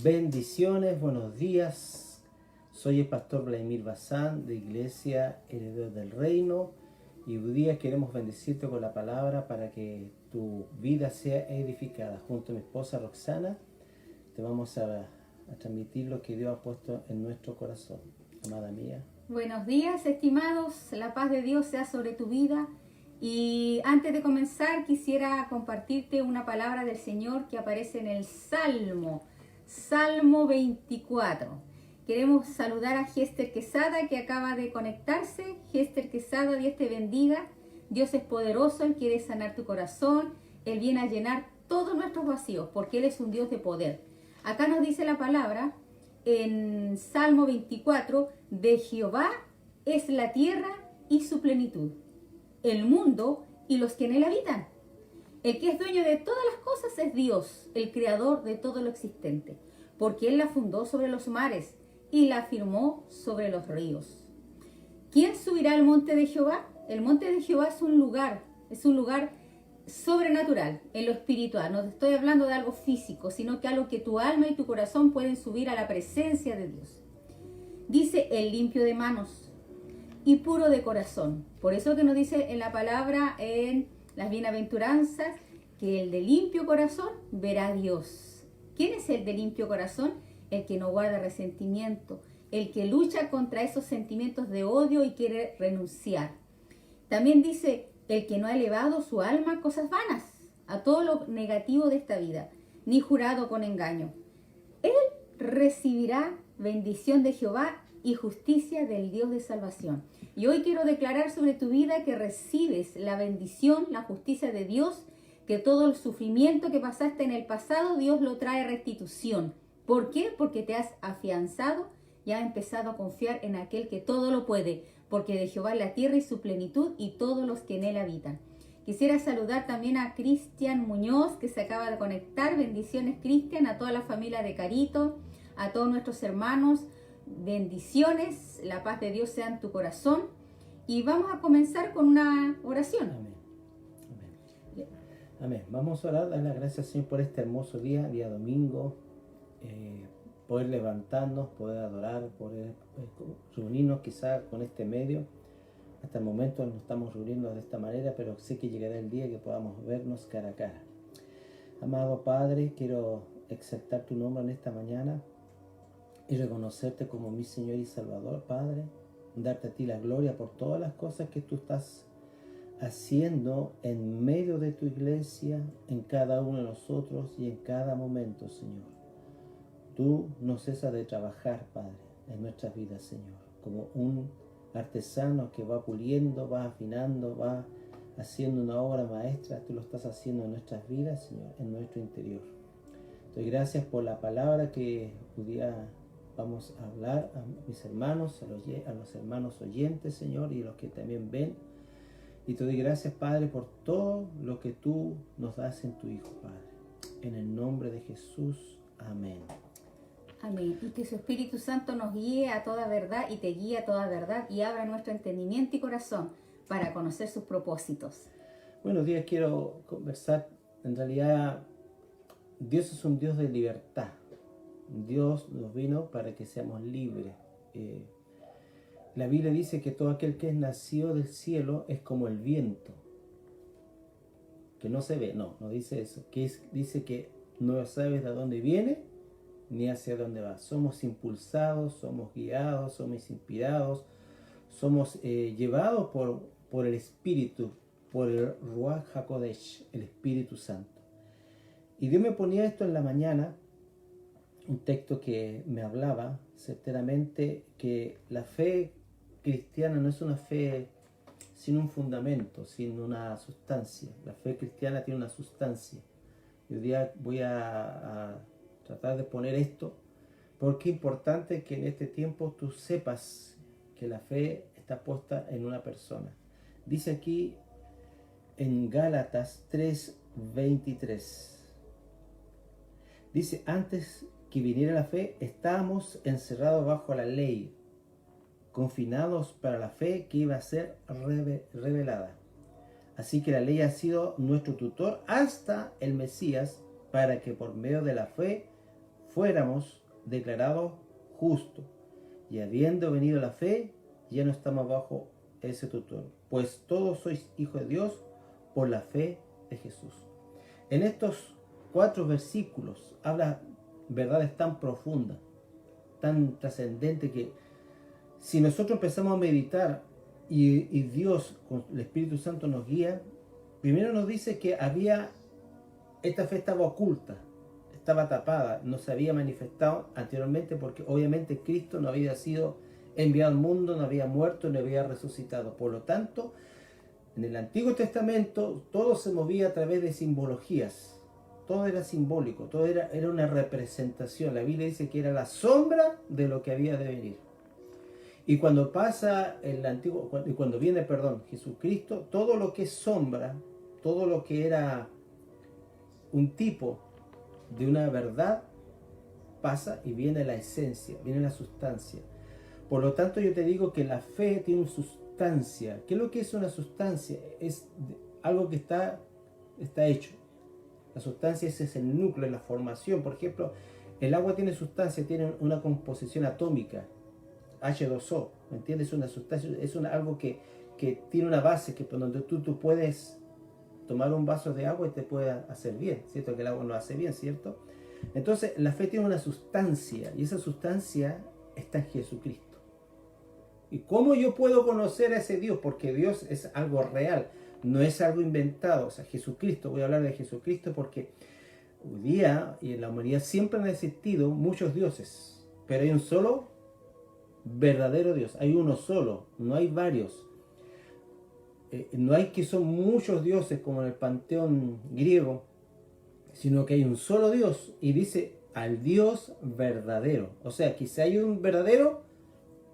Bendiciones, buenos días. Soy el pastor Vladimir Bazán de Iglesia Herederos del Reino y hoy día queremos bendecirte con la palabra para que tu vida sea edificada. Junto a mi esposa Roxana te vamos a transmitir lo que Dios ha puesto en nuestro corazón. Amada mía. Buenos días, estimados. La paz de Dios sea sobre tu vida. Y antes de comenzar, quisiera compartirte una palabra del Señor que aparece en el Salmo 24. Queremos saludar a Hester Quesada, que acaba de conectarse. Hester Quesada, Dios te bendiga. Dios es poderoso, Él quiere sanar tu corazón. Él viene a llenar todos nuestros vacíos, porque Él es un Dios de poder. Acá nos dice la palabra en Salmo 24, de Jehová es la tierra y su plenitud, el mundo y los que en él habitan. El que es dueño de todas las cosas es Dios, el creador de todo lo existente, porque él la fundó sobre los mares y la firmó sobre los ríos. ¿Quién subirá al monte de Jehová? El monte de Jehová es un lugar sobrenatural, en lo espiritual. No te estoy hablando de algo físico, sino que algo que tu alma y tu corazón pueden subir a la presencia de Dios. Dice el limpio de manos y puro de corazón. Por eso que nos dice en la palabra, en las bienaventuranzas, que el de limpio corazón verá a Dios. ¿Quién es el de limpio corazón? El que no guarda resentimiento, el que lucha contra esos sentimientos de odio y quiere renunciar. También dice el que no ha elevado su alma a cosas vanas, a todo lo negativo de esta vida, ni jurado con engaño. Él recibirá bendición de Jehová y justicia del Dios de salvación. Y hoy quiero declarar sobre tu vida que recibes la bendición, la justicia de Dios, que todo el sufrimiento que pasaste en el pasado, Dios lo trae restitución. ¿Por qué? Porque te has afianzado y has empezado a confiar en aquel que todo lo puede, porque de Jehová es la tierra y su plenitud y todos los que en él habitan. Quisiera saludar también a Cristian Muñoz, que se acaba de conectar. Bendiciones, Cristian, a toda la familia de Carito, a todos nuestros hermanos. Bendiciones, la paz de Dios sea en tu corazón. Y vamos a comenzar con una oración. Amén. Amén. Amén. Vamos a orar, dar las gracias, Señor, por este hermoso día domingo. Poder levantarnos, poder adorar, poder reunirnos quizás con este medio. Hasta el momento nos estamos reuniendo de esta manera, pero sé que llegará el día que podamos vernos cara a cara. Amado Padre, quiero exaltar tu nombre en esta mañana y reconocerte como mi Señor y Salvador, Padre. Darte a ti la gloria por todas las cosas que tú estás haciendo en medio de tu iglesia, en cada uno de nosotros y en cada momento, Señor. Tú no cesas de trabajar, Padre, en nuestras vidas, Señor, como un artesano que va puliendo, va afinando, va haciendo una obra maestra. Tú lo estás haciendo en nuestras vidas, Señor, en nuestro interior. Doy gracias por la palabra que hoy día vamos a hablar a mis hermanos, a los hermanos oyentes, Señor, y los que también ven. Y te doy gracias, Padre, por todo lo que tú nos das en tu Hijo, Padre. En el nombre de Jesús, amén. Amén. Y que su Espíritu Santo nos guíe a toda verdad y te guíe a toda verdad y abra nuestro entendimiento y corazón para conocer sus propósitos. Buenos días, quiero conversar. En realidad, Dios es un Dios de libertad. Dios nos vino para que seamos libres. La Biblia dice que todo aquel que es nacido del cielo es como el viento, que no se ve. No dice eso. Dice que no sabes de dónde viene ni hacia dónde va. Somos impulsados, somos guiados, somos inspirados, somos llevados por el Espíritu, por el Ruach HaKodesh, el Espíritu Santo. Y Dios me ponía esto en la mañana, un texto que me hablaba certeramente que la fe cristiana no es una fe sin un fundamento, sin una sustancia. La fe cristiana tiene una sustancia. Y hoy día voy a tratar de poner esto, porque es importante que en este tiempo tú sepas que la fe está puesta en una persona. Dice aquí en Gálatas 3:23. Dice, antes que viniera la fe, estábamos encerrados bajo la ley, confinados para la fe que iba a ser revelada. Así que la ley ha sido nuestro tutor hasta el Mesías, para que por medio de la fe fuéramos declarados justos. Y habiendo venido la fe, ya no estamos bajo ese tutor. Pues todos sois hijos de Dios por la fe de Jesús. En estos 4 versículos habla verdades tan profundas, tan trascendentes, que si nosotros empezamos a meditar y Dios con el Espíritu Santo nos guía, primero nos dice que esta fe estaba oculta, estaba tapada, no se había manifestado anteriormente porque obviamente Cristo no había sido enviado al mundo, no había muerto, no había resucitado. Por lo tanto, en el Antiguo Testamento todo se movía a través de simbologías, todo era simbólico, todo era una representación. La Biblia dice que era la sombra de lo que había de venir. Y cuando viene Jesucristo, todo lo que es sombra, todo lo que era un tipo de una verdad, pasa y viene la esencia, viene la sustancia. Por lo tanto, yo te digo que la fe tiene una sustancia. ¿Qué es lo que es una sustancia? Es algo que está hecho. La sustancia es el núcleo, la formación. Por ejemplo, el agua tiene sustancia, tiene una composición atómica, H2O, ¿me entiendes? Una sustancia, es algo que tiene una base, que por donde tú puedes tomar un vaso de agua y te puede hacer bien, ¿cierto? Que el agua no hace bien, ¿cierto? Entonces, la fe tiene una sustancia, y esa sustancia está en Jesucristo. ¿Y cómo yo puedo conocer a ese Dios? Porque Dios es algo real, no es algo inventado. O sea, Jesucristo, voy a hablar de Jesucristo porque hoy día y en la humanidad siempre han existido muchos dioses, pero hay un solo verdadero Dios, hay uno solo, no hay varios. No hay que son muchos dioses como en el panteón griego, sino que hay un solo Dios, y dice al Dios verdadero. O sea, que si hay un verdadero,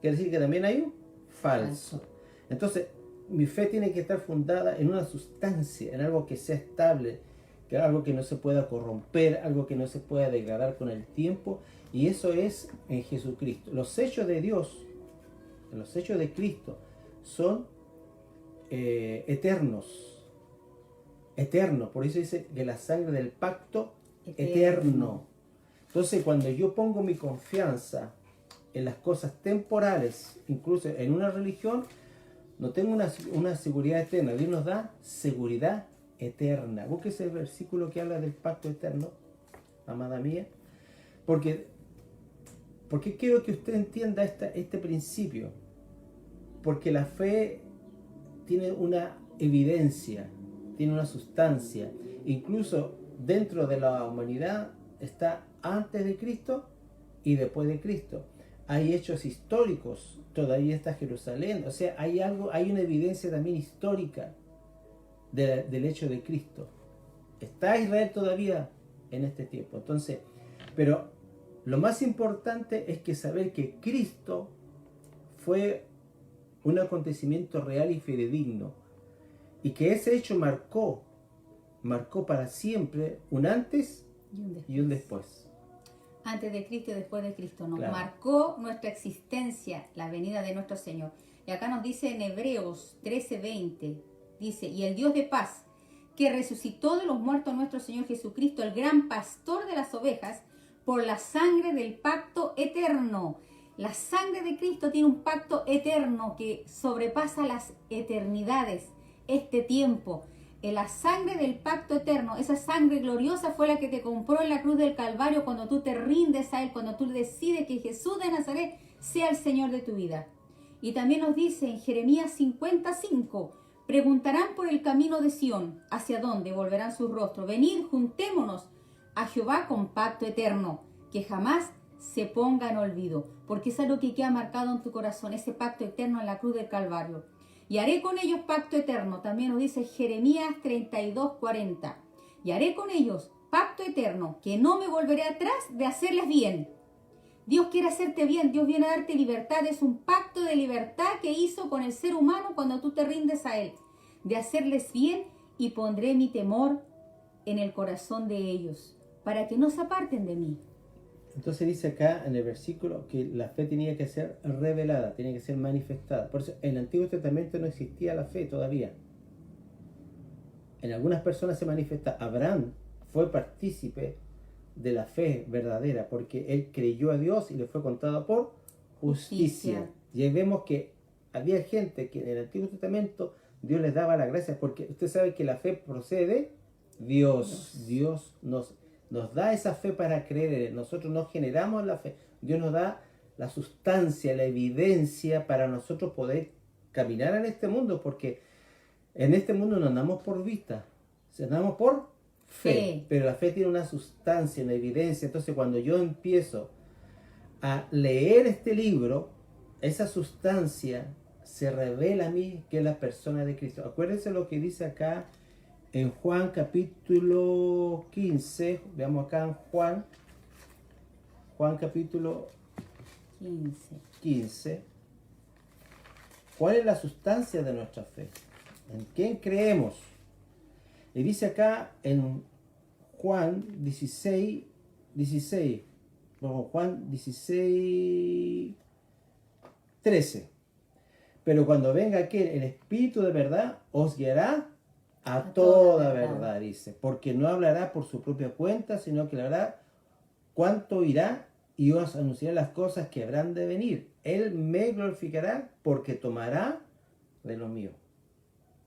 quiere decir que también hay un falso. Entonces, mi fe tiene que estar fundada en una sustancia, en algo que sea estable, que algo que no se pueda corromper, algo que no se pueda degradar con el tiempo, y eso es en Jesucristo. Los hechos de Dios, los hechos de Cristo, son eternos. Por eso dice que la sangre del pacto eterno. Entonces, cuando yo pongo mi confianza en las cosas temporales, incluso en una religión, no tengo una seguridad eterna. Dios nos da seguridad eterna. Busque ese versículo que habla del pacto eterno, amada mía, porque quiero que usted entienda este principio. Porque la fe tiene una evidencia, tiene una sustancia. Incluso dentro de la humanidad está antes de Cristo y después de Cristo. Hay hechos históricos, todavía está Jerusalén. O sea, hay una evidencia también histórica del hecho de Cristo. Está Israel todavía en este tiempo. Entonces, pero lo más importante es que saber que Cristo fue un acontecimiento real y fidedigno, y que ese hecho marcó para siempre un antes y un después. Antes de Cristo y después de Cristo. Nos Claro. marcó nuestra existencia, la venida de nuestro Señor. Y acá nos dice en Hebreos 13:20, dice, y el Dios de paz, que resucitó de los muertos nuestro Señor Jesucristo, el gran pastor de las ovejas, por la sangre del pacto eterno. La sangre de Cristo tiene un pacto eterno que sobrepasa las eternidades, este tiempo. La sangre del pacto eterno, esa sangre gloriosa fue la que te compró en la cruz del Calvario cuando tú te rindes a Él, cuando tú decides que Jesús de Nazaret sea el Señor de tu vida. Y también nos dice en Jeremías 55, preguntarán por el camino de Sión, ¿hacia dónde volverán sus rostros? Venid, juntémonos a Jehová con pacto eterno, que jamás se ponga en olvido, porque es algo que queda marcado en tu corazón, ese pacto eterno en la cruz del Calvario. Y haré con ellos pacto eterno, también nos dice Jeremías 32:40. Y haré con ellos pacto eterno, que no me volveré atrás de hacerles bien. Dios quiere hacerte bien, Dios viene a darte libertad, es un pacto de libertad que hizo con el ser humano cuando tú te rindes a Él, de hacerles bien, y pondré mi temor en el corazón de ellos, para que no se aparten de mí. Entonces dice acá en el versículo que la fe tenía que ser revelada, tenía que ser manifestada. Por eso en el Antiguo Testamento no existía la fe todavía. En algunas personas se manifiesta. Abraham fue partícipe de la fe verdadera, porque él creyó a Dios y le fue contado por justicia. Y ahí vemos que había gente que en el Antiguo Testamento Dios les daba la gracia, porque usted sabe que la fe procede de Dios. Dios nos da esa fe para creer en él. Nosotros no generamos la fe. Dios nos da la sustancia, la evidencia para nosotros poder caminar en este mundo, porque en este mundo no andamos por vista, andamos por fe. Pero la fe tiene una sustancia, una evidencia. Entonces cuando yo empiezo a leer este libro, esa sustancia se revela a mí que es la persona de Cristo. Acuérdense lo que dice acá en Juan capítulo 15. Veamos acá en Juan capítulo 15. ¿Cuál es la sustancia de nuestra fe? ¿En quién creemos? Y dice acá en Juan 16, Juan 16, 13. Pero cuando venga aquel, el Espíritu de verdad, os guiará a toda verdad, dice. Porque no hablará por su propia cuenta, sino que hablará cuánto irá y os anunciará las cosas que habrán de venir. Él me glorificará porque tomará de lo mío.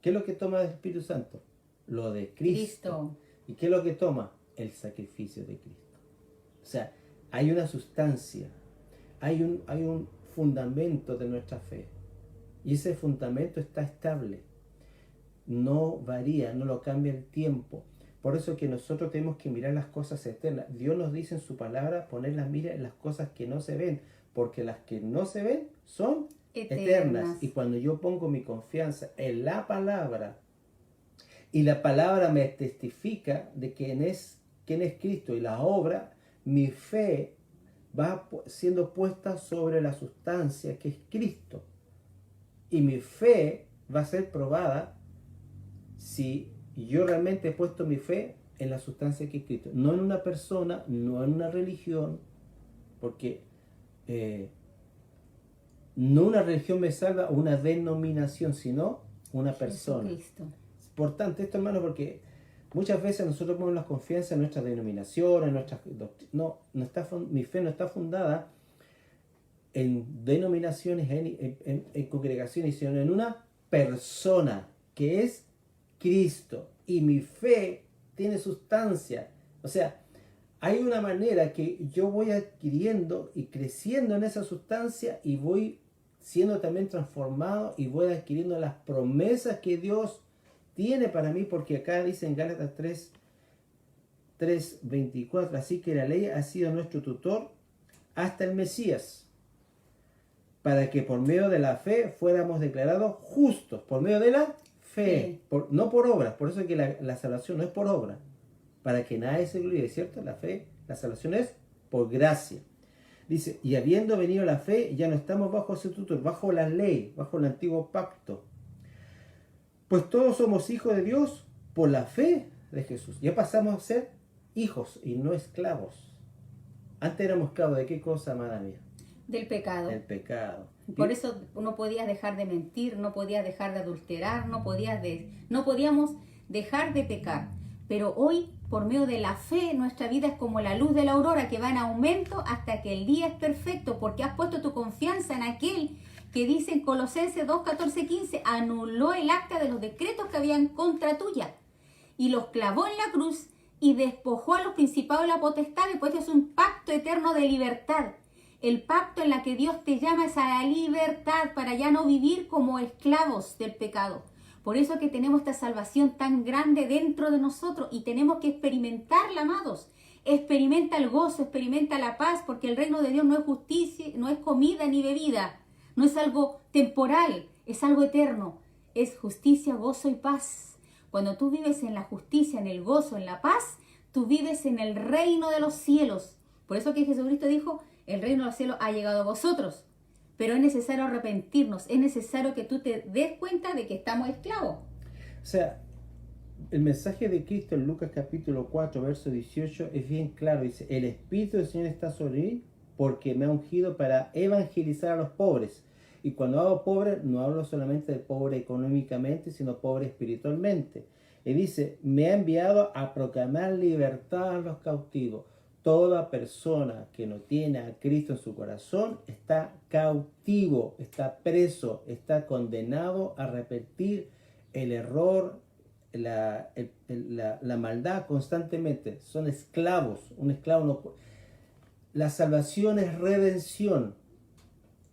¿Qué es lo que toma del Espíritu Santo? Lo de Cristo. ¿Y qué es lo que toma? El sacrificio de Cristo. O sea, hay una sustancia, hay un fundamento de nuestra fe. Y ese fundamento está estable. No varía, no lo cambia el tiempo. Por eso es que nosotros tenemos que mirar las cosas eternas. Dios nos dice en su palabra poner la mira en las cosas que no se ven, porque las que no se ven son eternas. Y cuando yo pongo mi confianza en la palabra, y la palabra me testifica de quién es Cristo y la obra, mi fe va siendo puesta sobre la sustancia que es Cristo. Y mi fe va a ser probada si yo realmente he puesto mi fe en la sustancia que es Cristo. No en una persona, no en una religión, porque no una religión me salva, una denominación, sino una persona. Jesucristo. Importante esto, hermano, porque muchas veces nosotros ponemos la confianza en nuestras denominaciones, en nuestras doctrinas. Mi fe no está fundada en denominaciones, en congregaciones, sino en una persona que es Cristo. Y mi fe tiene sustancia. O sea, hay una manera que yo voy adquiriendo y creciendo en esa sustancia y voy siendo también transformado y voy adquiriendo las promesas que Dios tiene para mí, porque acá dice en Gálatas 3:24, así que la ley ha sido nuestro tutor hasta el Mesías, para que por medio de la fe fuéramos declarados justos, por medio de la fe, no por obras. Por eso es que la salvación no es por obra, para que nadie se gloríe, ¿cierto? La fe, la salvación es por gracia. Dice, y habiendo venido la fe, ya no estamos bajo ese tutor, bajo la ley, bajo el antiguo pacto. Pues todos somos hijos de Dios por la fe de Jesús. Ya pasamos a ser hijos y no esclavos. Antes éramos esclavos de qué cosa, amada mía? Del pecado. Del pecado. Por eso no podías dejar de mentir, no podías dejar de adulterar, no podíamos dejar de pecar. Pero hoy, por medio de la fe, nuestra vida es como la luz de la aurora que va en aumento hasta que el día es perfecto, porque has puesto tu confianza en aquel que dice en Colosenses 2:14-15, anuló el acta de los decretos que habían contra tuya y los clavó en la cruz y despojó a los principados y la potestad, y pues es un pacto eterno de libertad. El pacto en la que Dios te llama es a la libertad para ya no vivir como esclavos del pecado. Por eso es que tenemos esta salvación tan grande dentro de nosotros y tenemos que experimentarla, amados. Experimenta el gozo, experimenta la paz, porque el reino de Dios no es justicia, no es comida ni bebida. No es algo temporal, es algo eterno. Es justicia, gozo y paz. Cuando tú vives en la justicia, en el gozo, en la paz, tú vives en el reino de los cielos. Por eso que Jesucristo dijo, el reino de los cielos ha llegado a vosotros. Pero es necesario arrepentirnos, es necesario que tú te des cuenta de que estamos esclavos. O sea, el mensaje de Cristo en Lucas capítulo 4, verso 18 es bien claro. Dice, el Espíritu del Señor está sobre mí porque me ha ungido para evangelizar a los pobres. Y cuando hablo pobre, no hablo solamente de pobre económicamente, sino pobre espiritualmente. Y dice, me ha enviado a proclamar libertad a los cautivos. Toda persona que no tiene a Cristo en su corazón está cautivo, está preso, está condenado a repetir el error, la maldad constantemente. Son esclavos. Un esclavo no puede. La salvación es redención.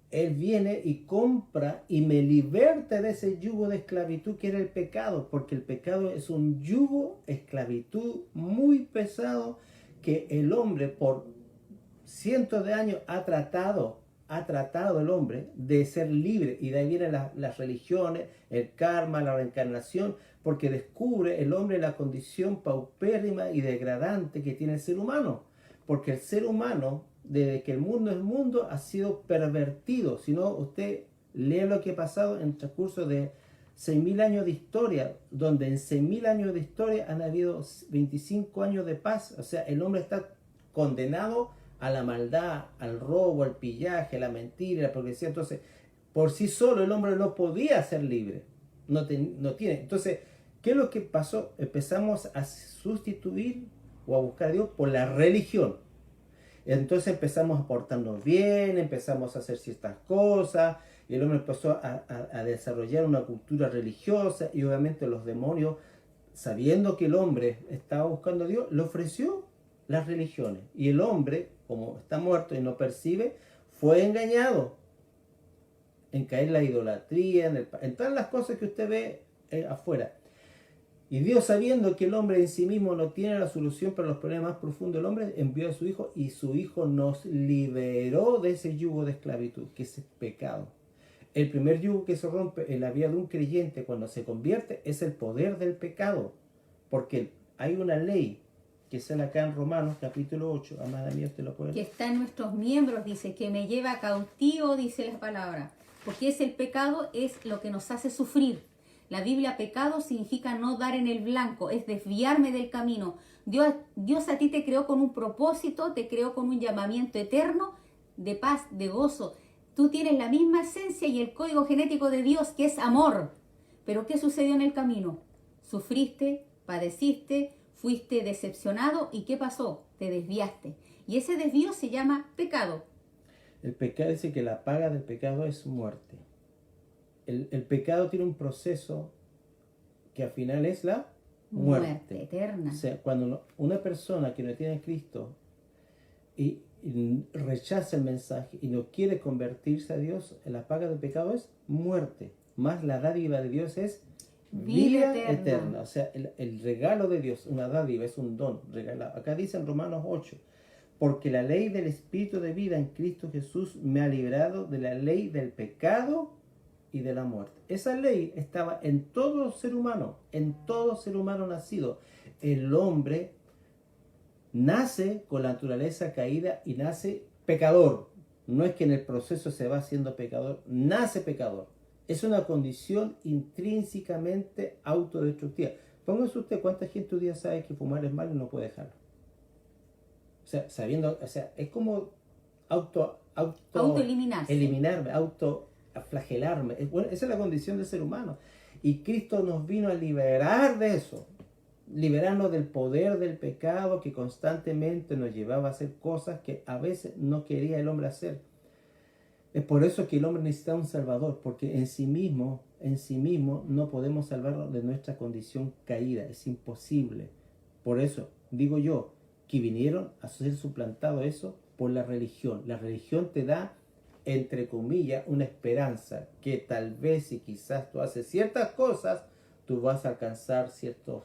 Él viene y compra y me liberta de ese yugo de esclavitud que era el pecado, porque el pecado es un yugo, esclavitud muy pesado, que el hombre por cientos de años ha tratado el hombre de ser libre, y de ahí vienen las religiones, el karma, la reencarnación, porque descubre el hombre la condición paupérrima y degradante que tiene el ser humano, porque el ser humano, desde que el mundo es mundo, ha sido pervertido. Si no, usted lee lo que ha pasado en el transcurso de 6.000 años de historia, donde en 6.000 años de historia han habido 25 años de paz. O sea, el hombre está condenado a la maldad, al robo, al pillaje, a la mentira, a la progresión. Entonces, por sí solo el hombre no podía ser libre. No tiene. Entonces, ¿qué es lo que pasó? Empezamos a sustituir o a buscar a Dios por la religión. Entonces empezamos a portarnos bien, empezamos a hacer ciertas cosas, y el hombre empezó a desarrollar una cultura religiosa, y obviamente los demonios, sabiendo que el hombre estaba buscando a Dios, le ofreció las religiones. Y el hombre, como está muerto y no percibe, fue engañado en caer en la idolatría, en todas las cosas que usted ve afuera. Y Dios, sabiendo que el hombre en sí mismo no tiene la solución para los problemas más profundos del hombre, envió a su Hijo, y su Hijo nos liberó de ese yugo de esclavitud, que es el pecado. El primer yugo que se rompe en la vida de un creyente cuando se convierte es el poder del pecado, porque hay una ley que sale acá en Romanos capítulo 8, amada mía, usted lo puede que está en nuestros miembros, dice, que me lleva cautivo, dice la palabra, porque es el pecado, es lo que nos hace sufrir. La Biblia, pecado significa no dar en el blanco, es desviarme del camino. Dios a ti te creó con un propósito, te creó con un llamamiento eterno de paz, de gozo. Tú tienes la misma esencia y el código genético de Dios, que es amor. Pero ¿qué sucedió en el camino? Sufriste, padeciste, fuiste decepcionado, ¿y qué pasó? Te desviaste. Y ese desvío se llama pecado. El pecado dice que la paga del pecado es muerte. El pecado tiene un proceso que al final es la muerte eterna. O sea, cuando una persona que no tiene a Cristo y rechaza el mensaje y no quiere convertirse a Dios, la paga del pecado es muerte. Más la dádiva de Dios es vida eterna. O sea, el regalo de Dios, una dádiva, es un don regalado. Acá dice en Romanos 8, porque la ley del Espíritu de vida en Cristo Jesús me ha librado de la ley del pecado y de la muerte. Esa ley estaba en todo ser humano nacido. El hombre nace con la naturaleza caída y nace pecador. No es que en el proceso se va haciendo pecador, nace pecador. Es una condición intrínsecamente autodestructiva. Póngase usted cuánta gente hoy día sabe que fumar es malo y no puede dejarlo. O sea, sabiendo, o sea, es como autoeliminarse. Eliminarme, autoflagelarme. Bueno, esa es la condición del ser humano. Y Cristo nos vino a liberar de eso. Liberarnos del poder del pecado que constantemente nos llevaba a hacer cosas que a veces no quería el hombre hacer. Es por eso que el hombre necesita un salvador, porque en sí mismo no podemos salvarnos de nuestra condición caída, es imposible. Por eso digo yo que vinieron a ser suplantado eso por la religión. La religión te da, entre comillas, una esperanza que tal vez si quizás tú haces ciertas cosas, tú vas a alcanzar ciertos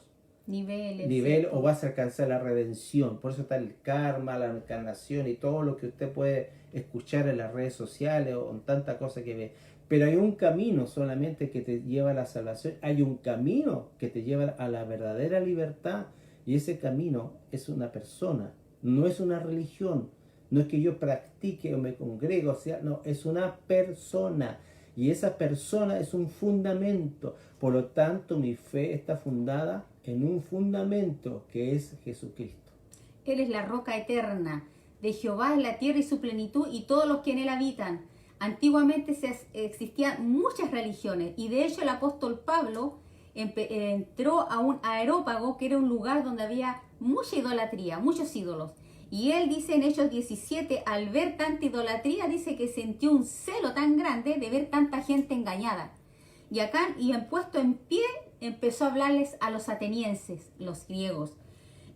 niveles o vas a alcanzar la redención. Por eso está el karma, la encarnación y todo lo que usted puede escuchar en las redes sociales o en tanta cosa que ve. Pero hay un camino solamente que te lleva a la salvación. Hay un camino que te lleva a la verdadera libertad, y ese camino es una persona, no es una religión. No es que yo practique o me congrego, o sea, no, es una persona. Y esa persona es un fundamento. Por lo tanto, mi fe está fundada en un fundamento que es Jesucristo. Él es la roca eterna. De Jehová es la tierra y su plenitud y todos los que en él habitan. Antiguamente existían muchas religiones, y de hecho el apóstol Pablo entró a un aerópago, que era un lugar donde había mucha idolatría, muchos ídolos. Y él dice en Hechos 17, al ver tanta idolatría, dice que sintió un celo tan grande de ver tanta gente engañada. Y acá, y en puesto en pie, empezó a hablarles a los atenienses, los griegos.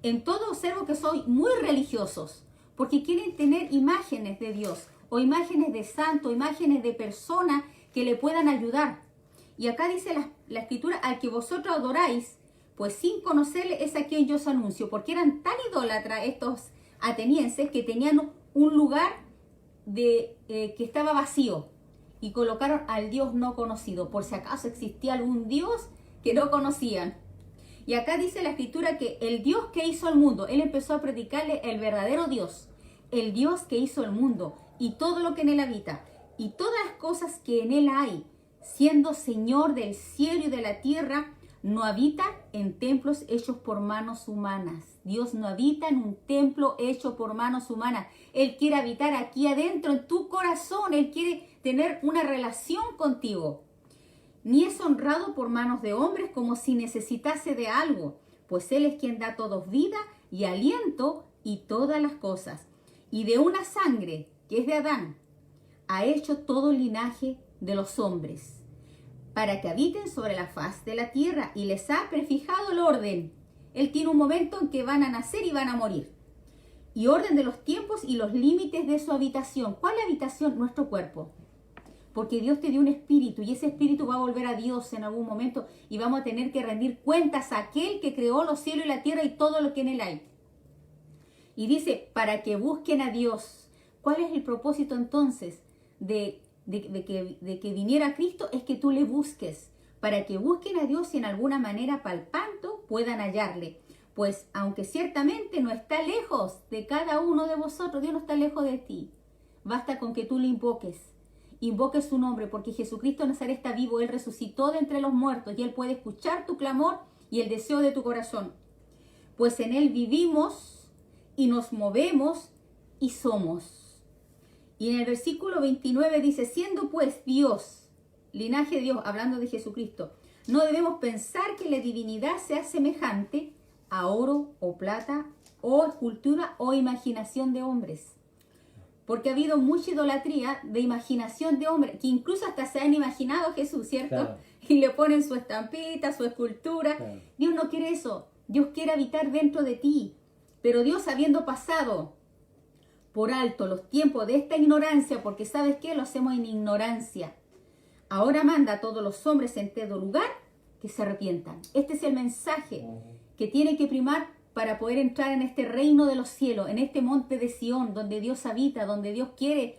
En todo observo que soy muy religiosos, porque quieren tener imágenes de Dios, o imágenes de santo, imágenes de personas que le puedan ayudar. Y acá dice la escritura, al que vosotros adoráis, pues sin conocerle es a quien yo os anuncio, porque eran tan idólatras estos atenienses que tenían un lugar que estaba vacío y colocaron al Dios no conocido, por si acaso existía algún Dios que no conocían. Y acá dice la escritura que el Dios que hizo el mundo, él empezó a predicarle el verdadero Dios, el Dios que hizo el mundo y todo lo que en él habita y todas las cosas que en él hay, siendo Señor del cielo y de la tierra, no habita en templos hechos por manos humanas. Dios no habita en un templo hecho por manos humanas. Él quiere habitar aquí adentro, en tu corazón. Él quiere tener una relación contigo. Ni es honrado por manos de hombres como si necesitase de algo, pues Él es quien da a todos vida y aliento y todas las cosas. Y de una sangre, que es de Adán, ha hecho todo el linaje de los hombres, para que habiten sobre la faz de la tierra, y les ha prefijado el orden. Él tiene un momento en que van a nacer y van a morir. Y orden de los tiempos y los límites de su habitación. ¿Cuál es la habitación? Nuestro cuerpo. Porque Dios te dio un espíritu y ese espíritu va a volver a Dios en algún momento y vamos a tener que rendir cuentas a aquel que creó los cielos y la tierra y todo lo que en él hay. Y dice, para que busquen a Dios. ¿Cuál es el propósito entonces de que viniera Cristo? Es que tú le busques, para que busquen a Dios y en alguna manera palpando puedan hallarle. Pues aunque ciertamente no está lejos de cada uno de vosotros, Dios no está lejos de ti. Basta con que tú le invoques su nombre, porque Jesucristo de Nazaret está vivo, Él resucitó de entre los muertos y Él puede escuchar tu clamor y el deseo de tu corazón. Pues en Él vivimos y nos movemos y somos. Y en el versículo 29 dice, siendo pues Dios, linaje de Dios, hablando de Jesucristo, no debemos pensar que la divinidad sea semejante a oro o plata o escultura o imaginación de hombres. Porque ha habido mucha idolatría de imaginación de hombres, que incluso hasta se han imaginado a Jesús, ¿cierto? Claro. Y le ponen su estampita, su escultura. Claro. Dios no quiere eso. Dios quiere habitar dentro de ti. Pero Dios, habiendo pasado por alto los tiempos de esta ignorancia, porque ¿sabes qué? Lo hacemos en ignorancia. Ahora manda a todos los hombres en todo lugar que se arrepientan. Este es el mensaje que tiene que primar para poder entrar en este reino de los cielos, en este monte de Sión, donde Dios habita, donde Dios quiere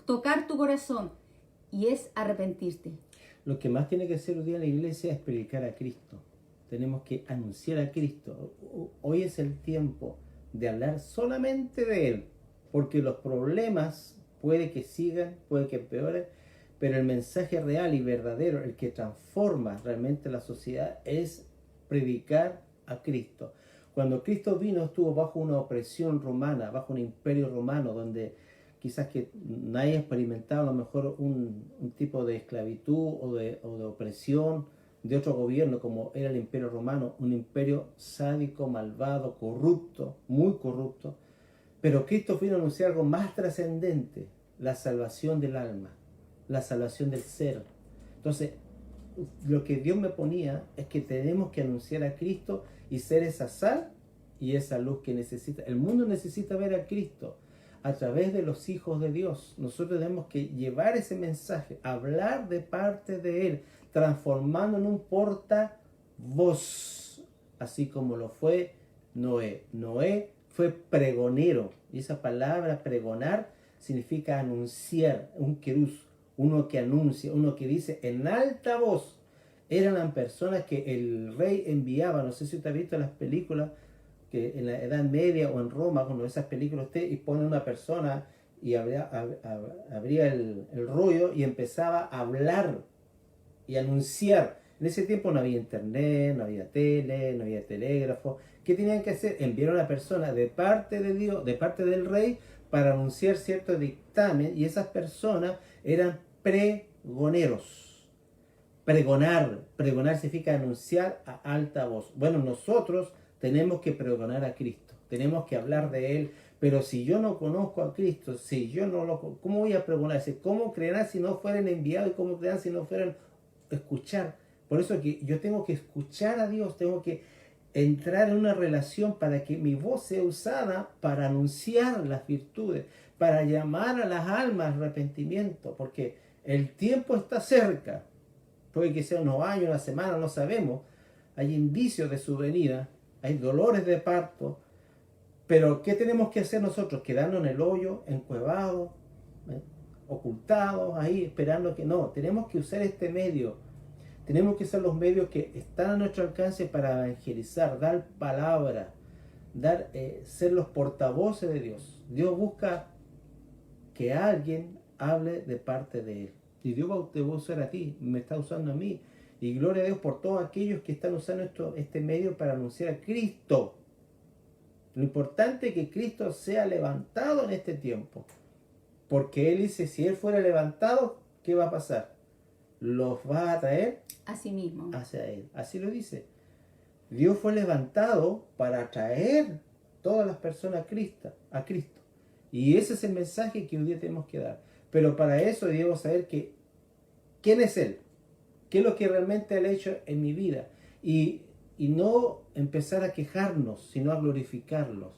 tocar tu corazón, y es arrepentirte. Lo que más tiene que hacer hoy día la iglesia es predicar a Cristo. Tenemos que anunciar a Cristo. Hoy es el tiempo de hablar solamente de Él, porque los problemas puede que sigan, puede que empeoren, pero el mensaje real y verdadero, el que transforma realmente la sociedad, es predicar a Cristo. Cuando Cristo vino, estuvo bajo una opresión romana, bajo un imperio romano, donde quizás que nadie ha experimentado a lo mejor un tipo de esclavitud o de opresión de otro gobierno como era el imperio romano, un imperio sádico, malvado, corrupto, muy corrupto. Pero Cristo vino a anunciar algo más trascendente, la salvación del alma, la salvación del ser. Entonces, lo que Dios me ponía es que tenemos que anunciar a Cristo y ser esa sal y esa luz que necesita. El mundo necesita ver a Cristo a través de los hijos de Dios. Nosotros tenemos que llevar ese mensaje, hablar de parte de Él, transformando en un portavoz, así como lo fue Noé. Noé fue pregonero, y esa palabra pregonar significa anunciar, un querús, uno que anuncia, uno que dice en alta voz. Eran las personas que el rey enviaba. No sé si usted ha visto las películas que en la Edad Media o en Roma, cuando esas películas y pone una persona y abría el rollo y empezaba a hablar y anunciar. En ese tiempo no había internet, no había tele, no había telégrafo. ¿Qué tenían que hacer? Enviar a una persona de parte de Dios, de parte del rey, para anunciar cierto dictamen, y esas personas eran pregoneros. Pregonar significa anunciar a alta voz. Bueno, nosotros tenemos que pregonar a Cristo, tenemos que hablar de Él, Pero si yo no conozco a Cristo, si yo no lo, ¿cómo voy a pregonar? ¿Cómo creerán si no fueran enviados y cómo creerán si no fueran escuchar? Por eso que yo tengo que escuchar a Dios, tengo que entrar en una relación para que mi voz sea usada para anunciar las virtudes, para llamar a las almas al arrepentimiento, porque el tiempo está cerca. Puede que sea unos años, una semana, no sabemos. Hay indicios de su venida, hay dolores de parto. Pero ¿qué tenemos que hacer nosotros? ¿Quedarnos en el hoyo, encuevados, ocultados, ahí, esperando que no? Tenemos que usar este medio. Tenemos que usar los medios que están a nuestro alcance para evangelizar, dar palabra, ser los portavoces de Dios. Dios busca que alguien hable de parte de Él. Y Dios te va a usar a ti, me está usando a mí. Y gloria a Dios por todos aquellos que están usando este medio para anunciar a Cristo. Lo importante es que Cristo sea levantado en este tiempo. Porque Él dice, si Él fuera levantado, ¿qué va a pasar? Los va a traer a sí mismo. Hacia Él. Así lo dice. Dios fue levantado para atraer todas las personas a Cristo. Y ese es el mensaje que hoy día tenemos que dar. Pero para eso debemos saber quién es Él. ¿Qué es lo que realmente Él ha hecho en mi vida? Y no empezar a quejarnos, sino a glorificarlos.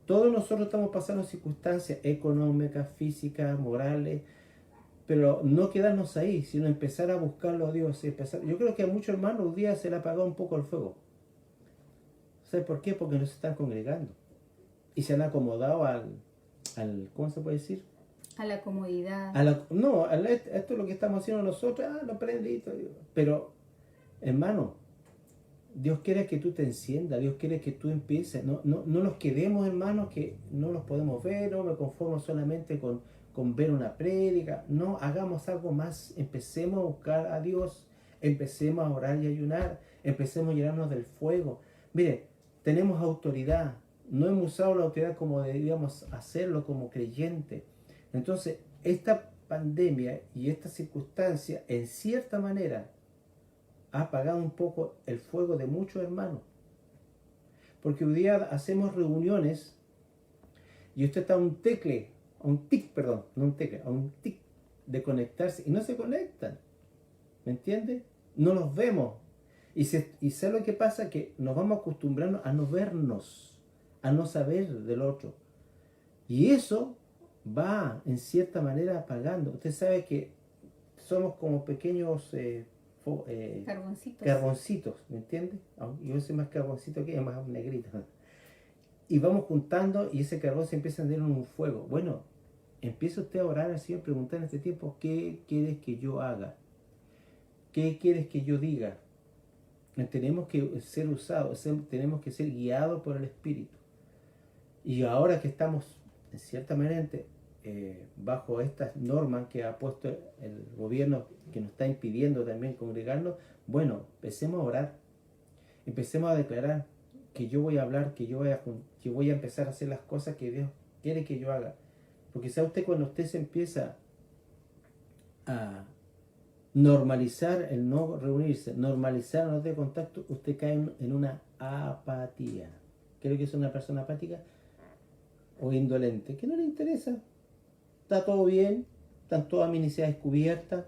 Todos nosotros estamos pasando circunstancias económicas, físicas, morales, pero no quedarnos ahí, sino empezar a buscarlo a Dios. Yo creo que a muchos hermanos hoy día se le ha apagado un poco el fuego. ¿Sabe por qué? Porque no se están congregando. Y se han acomodado al ¿cómo se puede decir? A la comodidad. Esto es lo que estamos haciendo nosotros. Lo prendí. Pero, hermano, Dios quiere que tú te enciendas, Dios quiere que tú empieces. No nos quedemos, hermanos, que no los podemos ver, no me conformo solamente con ver una prédica. No, hagamos algo más. Empecemos a buscar a Dios, empecemos a orar y ayunar, empecemos a llenarnos del fuego. Mire, tenemos autoridad, no hemos usado la autoridad como deberíamos hacerlo como creyentes. Entonces, esta pandemia y esta circunstancia, en cierta manera, ha apagado un poco el fuego de muchos hermanos. Porque hoy día hacemos reuniones y usted está a un tic de conectarse y no se conectan. ¿Me entiende? No los vemos. Y ¿sabe lo que pasa? Que nos vamos acostumbrando a no vernos, a no saber del otro. Y eso va en cierta manera apagando. Usted sabe que somos como pequeños carboncitos, ¿me entiende? Yo soy más carboncito que más negrito. Y vamos juntando y ese carbón se empieza a andar en un fuego. Bueno, empieza usted a orar al Señor, preguntar en este tiempo, ¿qué quieres que yo haga? ¿Qué quieres que yo diga? Tenemos que ser usados, tenemos que ser guiados por el Espíritu. Y ahora que estamos, en cierta manera, bajo estas normas que ha puesto el gobierno, que nos está impidiendo también congregarnos, bueno, empecemos a orar, empecemos a declarar que yo voy a hablar, que voy a empezar a hacer las cosas que Dios quiere que yo haga. Porque sabe usted, cuando usted se empieza a normalizar el no reunirse, normalizar el no tener contacto, usted cae en una apatía. Creo que es una persona apática o indolente, que no le interesa. Está todo bien, están todas mis necesidades cubiertas.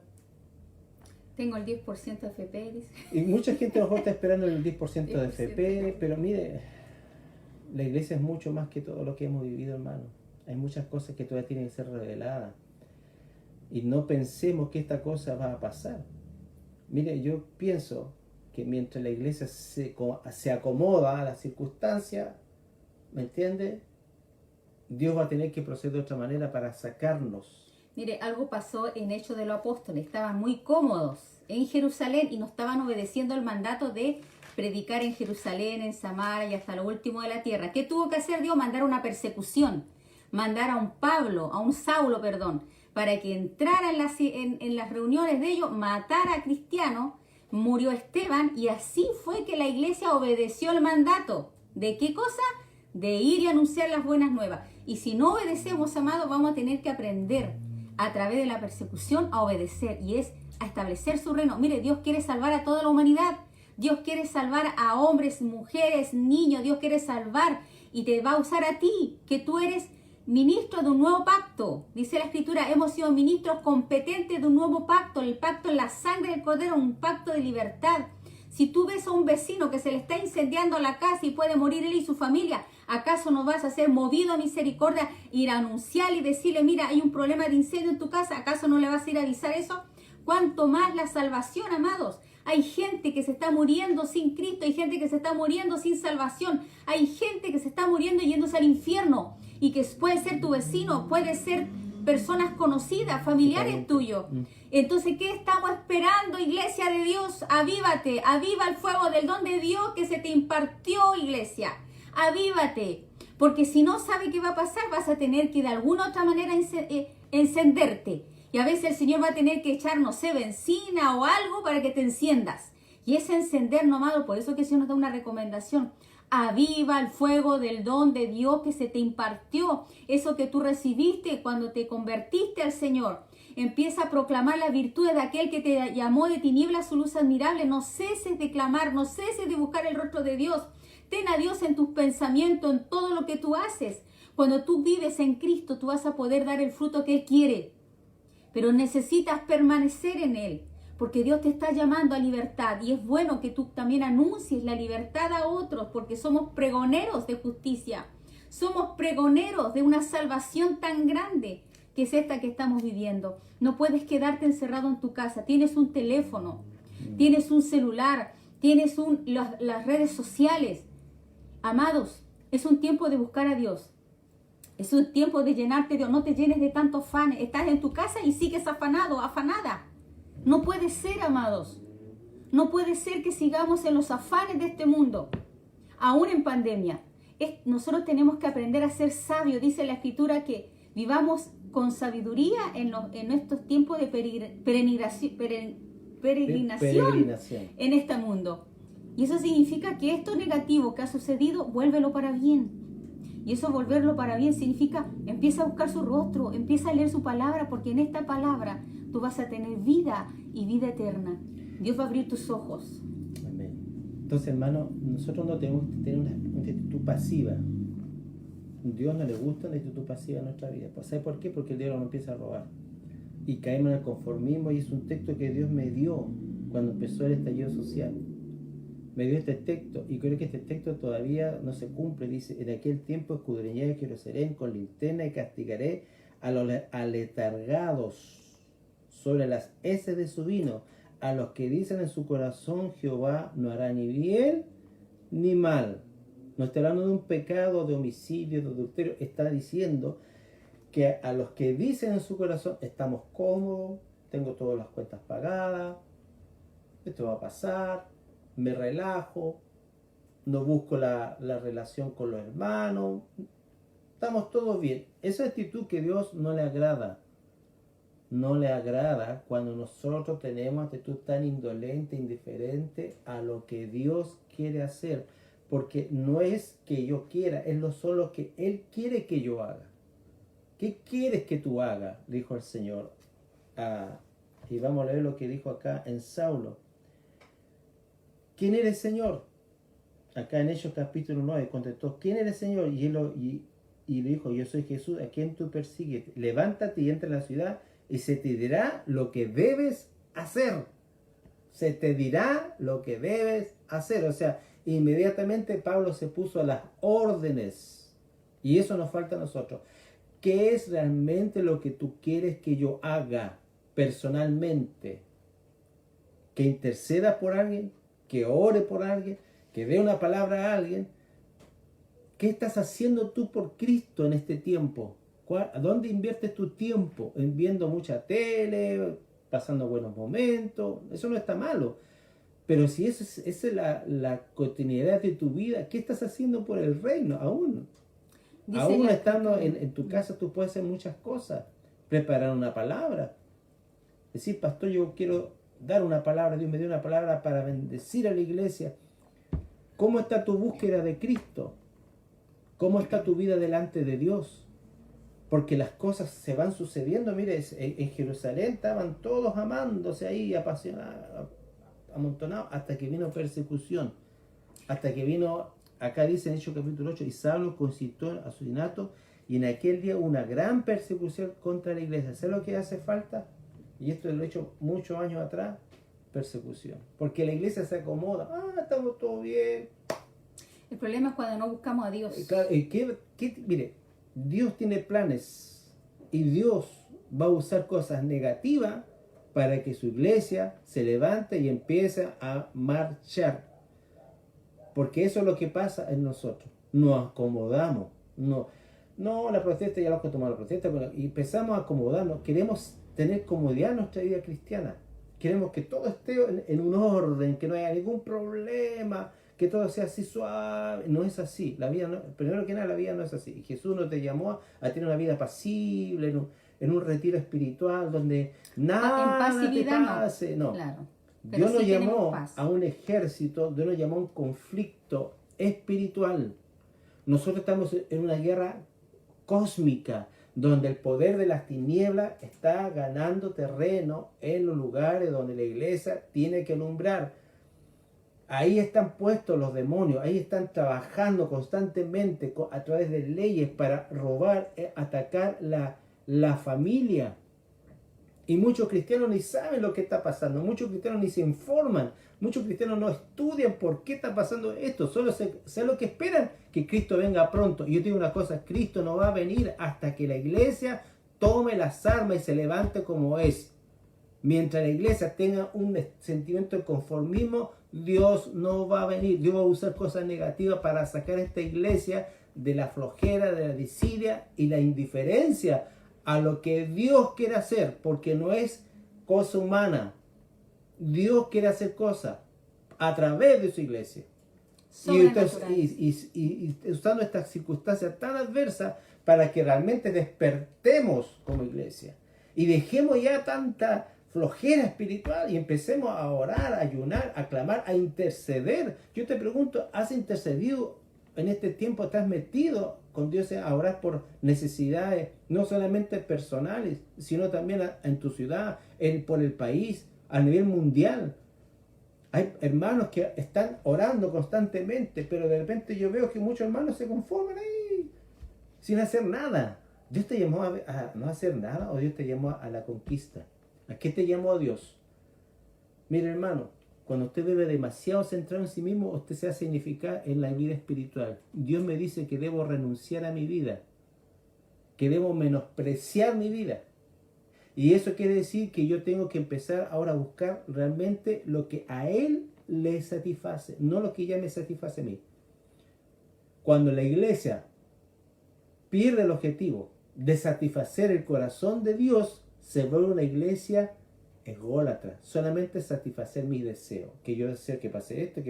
Tengo el 10% de FP, dice. Y mucha gente a lo mejor está esperando el 10% de FP, pero mire, la iglesia es mucho más que todo lo que hemos vivido, hermano. Hay muchas cosas que todavía tienen que ser reveladas. Y no pensemos que esta cosa va a pasar. Mire, yo pienso que mientras la iglesia se acomoda a las circunstancias, ¿me entiende? Dios va a tener que proceder de otra manera para sacarnos. Mire, algo pasó en Hechos de los Apóstoles. Estaban muy cómodos en Jerusalén y no estaban obedeciendo el mandato de predicar en Jerusalén, en Samaria y hasta lo último de la tierra. ¿Qué tuvo que hacer Dios? Mandar una persecución. Mandar a un Saulo, para que entrara en las reuniones de ellos, matara a cristianos. Murió Esteban y así fue que la iglesia obedeció el mandato. ¿De qué cosa? De ir y anunciar las buenas nuevas. Y si no obedecemos, amados, vamos a tener que aprender a través de la persecución a obedecer, y es a establecer su reino. Mire, Dios quiere salvar a toda la humanidad. Dios quiere salvar a hombres, mujeres, niños. Dios quiere salvar y te va a usar a ti, que tú eres ministro de un nuevo pacto. Dice la Escritura, hemos sido ministros competentes de un nuevo pacto, el pacto en la sangre del Cordero, un pacto de libertad. Si tú ves a un vecino que se le está incendiando la casa y puede morir él y su familia, ¿acaso no vas a ser movido a misericordia, ir a anunciar y decirle, mira, hay un problema de incendio en tu casa? ¿Acaso no le vas a ir a avisar eso? ¿Cuánto más la salvación, amados? Hay gente que se está muriendo sin Cristo, hay gente que se está muriendo sin salvación, hay gente que se está muriendo yéndose al infierno y que puede ser tu vecino, puede ser personas conocidas, familiares tuyos. Entonces, ¿qué estamos esperando, iglesia de Dios? Avívate, aviva el fuego del don de Dios que se te impartió, iglesia. Avívate, porque si no sabe qué va a pasar, vas a tener que de alguna otra manera encenderte. Y a veces el Señor va a tener que echar, no sé, benzina o algo para que te enciendas. Y ese encender, no, amado, por eso que el Señor nos da una recomendación. Aviva el fuego del don de Dios que se te impartió. Eso que tú recibiste cuando te convertiste al Señor. Empieza a proclamar las virtudes de aquel que te llamó de tinieblas a su luz admirable. No ceses de clamar, no ceses de buscar el rostro de Dios. Ten a Dios en tus pensamientos, en todo lo que tú haces. Cuando tú vives en Cristo, tú vas a poder dar el fruto que Él quiere. Pero necesitas permanecer en Él, porque Dios te está llamando a libertad. Y es bueno que tú también anuncies la libertad a otros, porque somos pregoneros de justicia. Somos pregoneros de una salvación tan grande que es esta que estamos viviendo. No puedes quedarte encerrado en tu casa. Tienes un teléfono, tienes un celular, tienes las redes sociales. Amados, es un tiempo de buscar a Dios. Es un tiempo de llenarte de Dios. No te llenes de tantos afanes. Estás en tu casa y sigues afanado, afanada. No puede ser, amados. No puede ser que sigamos en los afanes de este mundo, aún en pandemia. Nosotros tenemos que aprender a ser sabios. Dice la Escritura que vivamos con sabiduría en estos tiempos de peregrinación en este mundo. Y eso significa que esto negativo que ha sucedido, vuélvelo para bien. Y eso volverlo para bien significa, empieza a buscar su rostro, empieza a leer su palabra, porque en esta palabra tú vas a tener vida y vida eterna. Dios va a abrir tus ojos. Amén. Entonces, hermano, nosotros no tenemos que tener una actitud pasiva. Dios no le gusta una actitud pasiva en nuestra vida. ¿Sabes por qué? Porque el diablo nos empieza a robar. Y caemos en el conformismo, y es un texto que Dios me dio cuando empezó el estallido social. Me dio este texto, y creo que este texto todavía no se cumple. Dice, en aquel tiempo escudriñaré Jerusalén con linterna y castigaré a los aletargados sobre las heces de su vino, a los que dicen en su corazón, Jehová no hará ni bien ni mal. No está hablando de un pecado, de homicidio, de adulterio. Está diciendo que a los que dicen en su corazón, estamos cómodos, tengo todas las cuentas pagadas, esto va a pasar, me relajo, no busco la relación con los hermanos, estamos todos bien. Esa actitud que Dios no le agrada. No le agrada cuando nosotros tenemos actitud tan indolente, indiferente a lo que Dios quiere hacer. Porque no es que yo quiera, es solo que Él quiere que yo haga. ¿Qué quieres que tú hagas? Dijo el Señor. Y vamos a leer lo que dijo acá en Saulo. ¿Quién eres, Señor? Acá en Hechos capítulo 9 contestó, ¿quién eres, Señor? Y le dijo, yo soy Jesús, a quien tú persigues. Levántate y entra en la ciudad y se te dirá lo que debes hacer. Se te dirá lo que debes hacer. O sea, inmediatamente Pablo se puso a las órdenes. Y eso nos falta a nosotros. ¿Qué es realmente lo que tú quieres que yo haga personalmente? Que interceda por alguien, que ore por alguien, que dé una palabra a alguien. ¿Qué estás haciendo tú por Cristo en este tiempo? ¿Dónde inviertes tu tiempo? ¿En viendo mucha tele, pasando buenos momentos? Eso no está malo. Pero si esa es la cotidianidad de tu vida, ¿qué estás haciendo por el reino? Aún estando en tu casa, tú puedes hacer muchas cosas. Preparar una palabra. Decir, pastor, yo quiero dar una palabra. Dios me dio una palabra para bendecir a la iglesia. ¿Cómo está tu búsqueda de Cristo? ¿Cómo está tu vida delante de Dios? Porque las cosas se van sucediendo. Mire, en Jerusalén estaban todos amándose ahí, apasionados, amontonados, hasta que vino persecución, hasta que vino acá dice en Hechos capítulo 8, y Saulo concitó el asesinato, y en aquel día una gran persecución contra la iglesia. ¿Sabes lo que hace falta? Y esto lo he hecho muchos años atrás, persecución. Porque la iglesia se acomoda, estamos todo bien. El problema es cuando no buscamos a Dios. Claro, mire, Dios tiene planes y Dios va a usar cosas negativas para que su iglesia se levante y empiece a marchar. Porque eso es lo que pasa en nosotros. Nos acomodamos. No, la protesta ya lo que tomamos la protesta, y empezamos a acomodarnos. Queremos tener comodidad en nuestra vida cristiana. Queremos que todo esté en un orden, que no haya ningún problema, que todo sea así suave. No es así. La vida no, primero que nada, la vida no es así. Jesús no te llamó a tener una vida pasible, en un retiro espiritual donde nada en pasividad, te pase. No. Claro. Dios nos llamó a un ejército, Dios nos llamó a un conflicto espiritual. Nosotros estamos en una guerra cósmica, donde el poder de las tinieblas está ganando terreno en los lugares donde la iglesia tiene que alumbrar. Ahí están puestos los demonios, ahí están trabajando constantemente a través de leyes para robar, atacar la familia. Y muchos cristianos ni saben lo que está pasando, muchos cristianos ni se informan, muchos cristianos no estudian por qué está pasando esto, solo sé lo que esperan, que Cristo venga pronto. Y yo te digo una cosa, Cristo no va a venir hasta que la iglesia tome las armas y se levante como es. Mientras la iglesia tenga un sentimiento de conformismo, Dios no va a venir. Dios va a usar cosas negativas para sacar a esta iglesia de la flojera, de la desidia y la indiferencia a lo que Dios quiere hacer, porque no es cosa humana. Dios quiere hacer cosas a través de su iglesia. Y usando estas circunstancias tan adversas para que realmente despertemos como iglesia. Y dejemos ya tanta flojera espiritual y empecemos a orar, a ayunar, a clamar, a interceder. Yo te pregunto, ¿has intercedido en este tiempo? ¿Estás metido con Dios a orar por necesidades no solamente personales, sino también en tu ciudad, por el país, a nivel mundial? Hay hermanos que están orando constantemente, pero de repente yo veo que muchos hermanos se conforman ahí sin hacer nada. ¿Dios te llamó a no hacer nada o Dios te llamó a la conquista? ¿A qué te llamó Dios? Mire, hermano, cuando usted vive demasiado centrado en sí mismo, usted se hace significar en la vida espiritual. Dios me dice que debo renunciar a mi vida, que debo menospreciar mi vida. Y eso quiere decir que yo tengo que empezar ahora a buscar realmente lo que a Él le satisface, no lo que ya me satisface a mí. Cuando la iglesia pierde el objetivo de satisfacer el corazón de Dios, se vuelve una iglesia ególatra, solamente satisfacer mi deseo, que yo deseo que pase esto,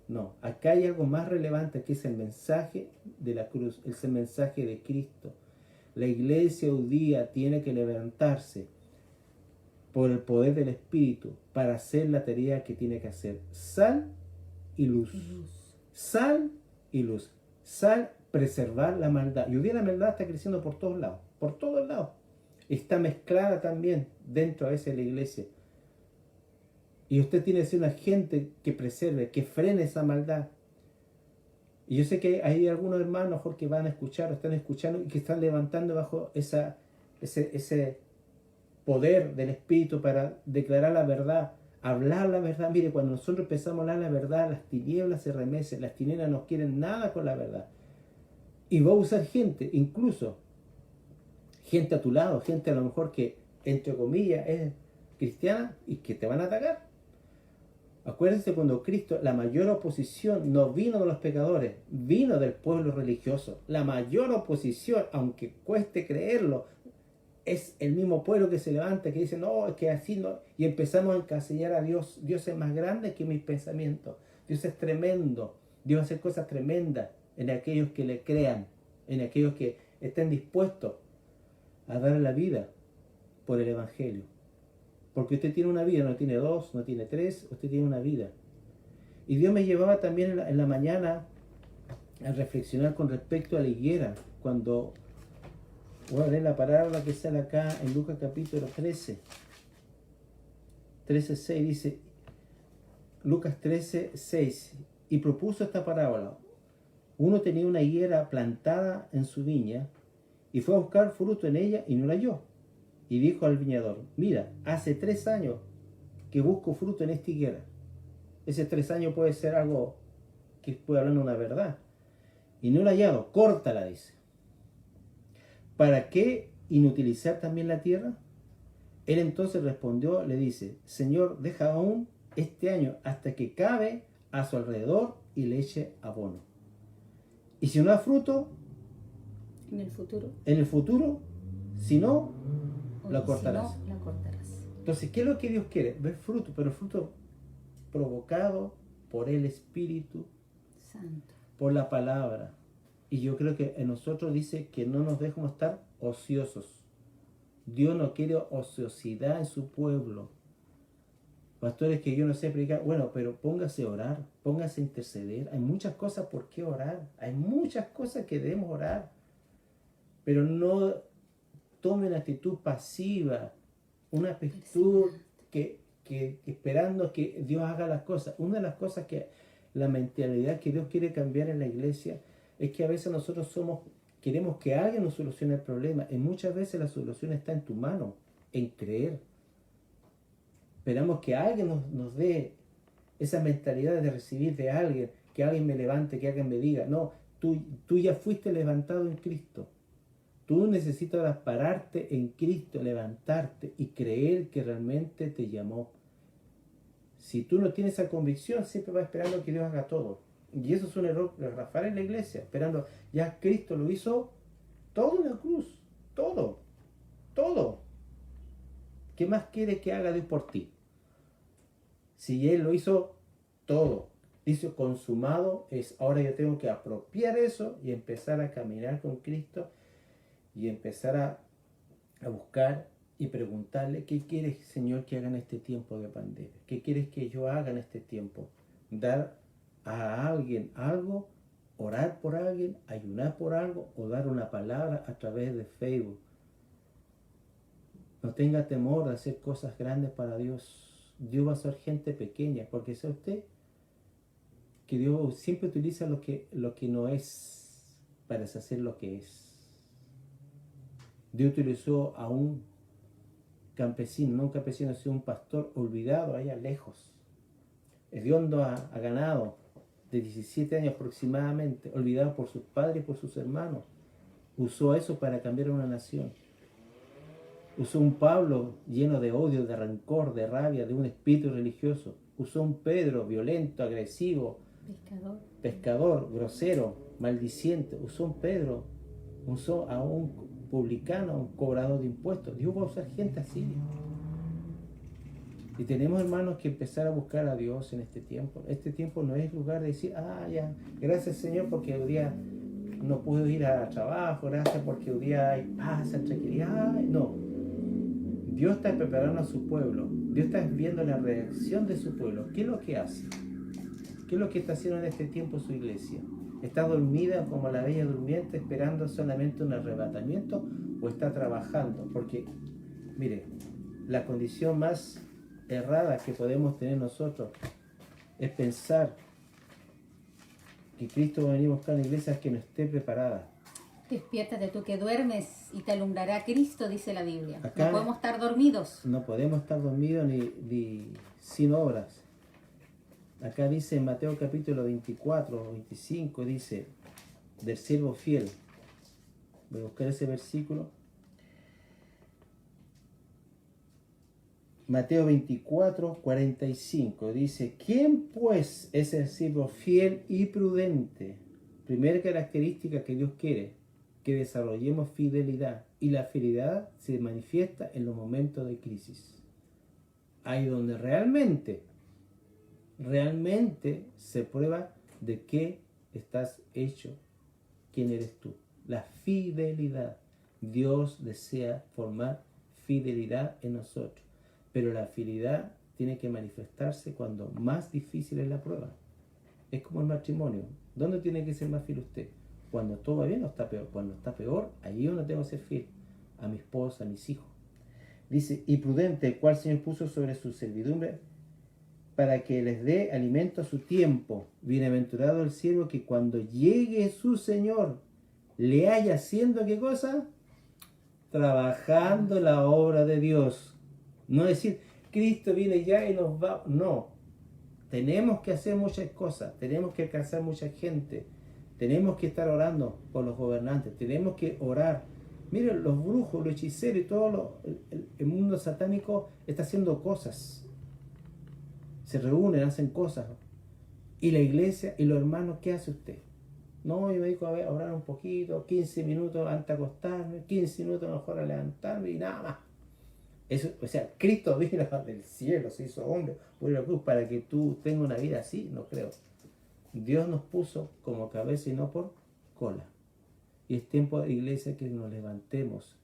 no, acá hay algo más relevante que es el mensaje de la cruz, es el mensaje de Cristo. La iglesia judía tiene que levantarse por el poder del Espíritu para hacer la tarea que tiene que hacer: sal y luz. Sal y luz. Sal, preservar la maldad. Y hoy día la maldad está creciendo por todos lados. Está mezclada también dentro a veces de la iglesia. Y usted tiene que ser un agente que preserve, que frene esa maldad. Y yo sé que hay algunos hermanos que van a escuchar, o están escuchando, y que están levantando bajo ese poder del Espíritu para declarar la verdad, hablar la verdad. Mire, cuando nosotros empezamos a hablar la verdad, las tinieblas se remecen, las tinieblas no quieren nada con la verdad. Y va a usar gente, incluso gente a tu lado, gente a lo mejor que, entre comillas, es cristiana y que te van a atacar. Acuérdense, cuando Cristo, la mayor oposición no vino de los pecadores, vino del pueblo religioso. La mayor oposición, aunque cueste creerlo, es el mismo pueblo que se levanta, que dice, no, es que así no. Y empezamos a encasillar a Dios. Dios es más grande que mis pensamientos. Dios es tremendo. Dios hace cosas tremendas en aquellos que le crean, en aquellos que estén dispuestos a dar la vida por el Evangelio. Porque usted tiene una vida, no tiene dos, no tiene tres, usted tiene una vida. Y Dios me llevaba también en la mañana a reflexionar con respecto a la higuera. Cuando voy a leer la parábola que sale acá en Lucas capítulo 13. 13:6 dice, Lucas 13:6, y propuso esta parábola. Uno tenía una higuera plantada en su viña y fue a buscar fruto en ella y no la halló. Y dijo al viñador, mira, hace 3 años que busco fruto en esta higuera. Ese 3 años puede ser algo que puede hablar una verdad. Y no la he hallado, córtala, dice. ¿Para qué inutilizar también la tierra? Él entonces respondió, le dice, Señor, deja aún este año hasta que cabe a su alrededor y le eche abono. Y si no da fruto, En el futuro, si no, o la si cortarás. no, la cortarás. Entonces, ¿qué es lo que Dios quiere? Ver fruto, pero fruto provocado por el Espíritu, Santo. por la palabra. Y yo creo que en nosotros dice que no nos dejemos estar ociosos. Dios no quiere ociosidad en su pueblo. Pastores, que yo no sé predicar, bueno, pero póngase a orar, póngase a interceder. Hay muchas cosas por qué orar, hay muchas cosas que debemos orar, pero no tome una actitud pasiva, una actitud que esperando que Dios haga las cosas. Una de las cosas que la mentalidad que Dios quiere cambiar en la iglesia es que a veces nosotros queremos que alguien nos solucione el problema, y muchas veces la solución está en tu mano, en creer. Esperamos que alguien nos dé esa mentalidad de recibir de alguien, que alguien me levante, que alguien me diga. No, tú ya fuiste levantado en Cristo. Tú necesitas pararte en Cristo, levantarte y creer que realmente te llamó. Si tú no tienes esa convicción, siempre vas esperando que Dios haga todo. Y eso es un error de Rafael en la iglesia, esperando, ya Cristo lo hizo todo en la cruz, todo. ¿Qué más quieres que haga Dios por ti? Si Él lo hizo todo, hizo consumado, ahora yo tengo que apropiar eso y empezar a caminar con Cristo y empezar a buscar y preguntarle, ¿qué quieres, Señor, que haga en este tiempo de pandemia? ¿Qué quieres que yo haga en este tiempo? Dar a alguien algo, orar por alguien, ayunar por algo o dar una palabra a través de Facebook. No tenga temor de hacer cosas grandes para Dios. Dios va a ser gente pequeña, porque sabe usted que Dios siempre utiliza lo que no es para deshacer lo que es. Dios utilizó a un campesino, no un campesino, sino un pastor olvidado allá lejos, hediondo a ganado, de 17 años aproximadamente, olvidado por sus padres y por sus hermanos. Usó eso para cambiar una nación. Usó un Pablo lleno de odio, de rencor, de rabia, de un espíritu religioso. Usó un Pedro violento, agresivo, pescador, grosero, maldiciente. Usó un Pedro, usó a un publicano, a un cobrador de impuestos. Dios va a usar gente así. Y tenemos, hermanos, que empezar a buscar a Dios en este tiempo. Este tiempo no es lugar de decir, ya, gracias Señor porque hoy día no puedo ir a trabajo, gracias porque hoy día hay paz, tranquilidad. No. Dios está preparando a su pueblo. Dios está viendo la reacción de su pueblo. ¿Qué es lo que hace? ¿Qué es lo que está haciendo en este tiempo su iglesia? ¿Está dormida como la bella durmiente esperando solamente un arrebatamiento o está trabajando? Porque, mire, la condición más errada que podemos tener nosotros es pensar que Cristo va a venir a buscar una iglesia que no esté preparada. Despiértate tú que duermes y te alumbrará Cristo, dice la Biblia. Acá no podemos estar dormidos. No podemos estar dormidos ni sin obras. Acá dice en Mateo capítulo 24, 25, dice, del siervo fiel. Voy a buscar ese versículo. Mateo 24, 45, dice, ¿quién pues es el siervo fiel y prudente? Primera característica que Dios quiere, que desarrollemos fidelidad. Y la fidelidad se manifiesta en los momentos de crisis. Ahí donde realmente se prueba de qué estás hecho, quién eres tú. La fidelidad. Dios desea formar fidelidad en nosotros. Pero la fidelidad tiene que manifestarse cuando más difícil es la prueba. Es como el matrimonio. ¿Dónde tiene que ser más fiel usted? Cuando todo va bien o está peor. Cuando está peor, ahí yo no tengo que ser fiel. A mi esposa, a mis hijos. Dice, y prudente, el cual el Señor puso sobre su servidumbre, para que les dé alimento a su tiempo. Bienaventurado el siervo que cuando llegue su Señor le haya haciendo ¿qué cosa? Trabajando la obra de Dios. No decir, Cristo viene ya y nos va. No. Tenemos que hacer muchas cosas. Tenemos que alcanzar mucha gente. Tenemos que estar orando por los gobernantes. Tenemos que orar. Miren, los brujos, los hechiceros y todo el mundo satánico está haciendo cosas. Se reúnen, hacen cosas. Y la iglesia y los hermanos, ¿qué hace usted? No, yo me dedico a orar un poquito, 15 minutos antes de acostarme, 15 minutos mejor a levantarme y nada más. Eso, o sea, Cristo vino del cielo, se hizo hombre, por la cruz, para que tú tengas una vida así, no creo. Dios nos puso como cabeza y no por cola. Y es tiempo de iglesia que nos levantemos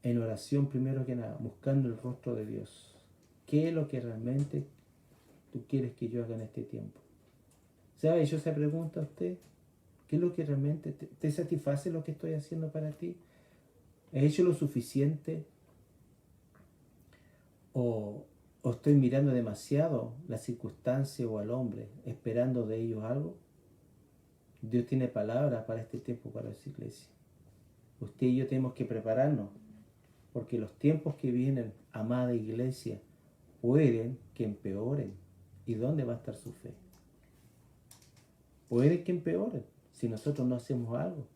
en oración primero que nada, buscando el rostro de Dios. ¿Qué es lo que realmente tú quieres que yo haga en este tiempo? ¿Sabe? Yo se pregunto a usted, ¿qué es lo que realmente te satisface lo que estoy haciendo para ti? ¿He hecho lo suficiente? ¿O estoy mirando demasiado la circunstancia o al hombre, esperando de ellos algo? Dios tiene palabras para este tiempo, para esa iglesia. Usted y yo tenemos que prepararnos, porque los tiempos que vienen, amada iglesia, pueden que empeoren. ¿Y dónde va a estar su fe? Puede que empeoren si nosotros no hacemos algo.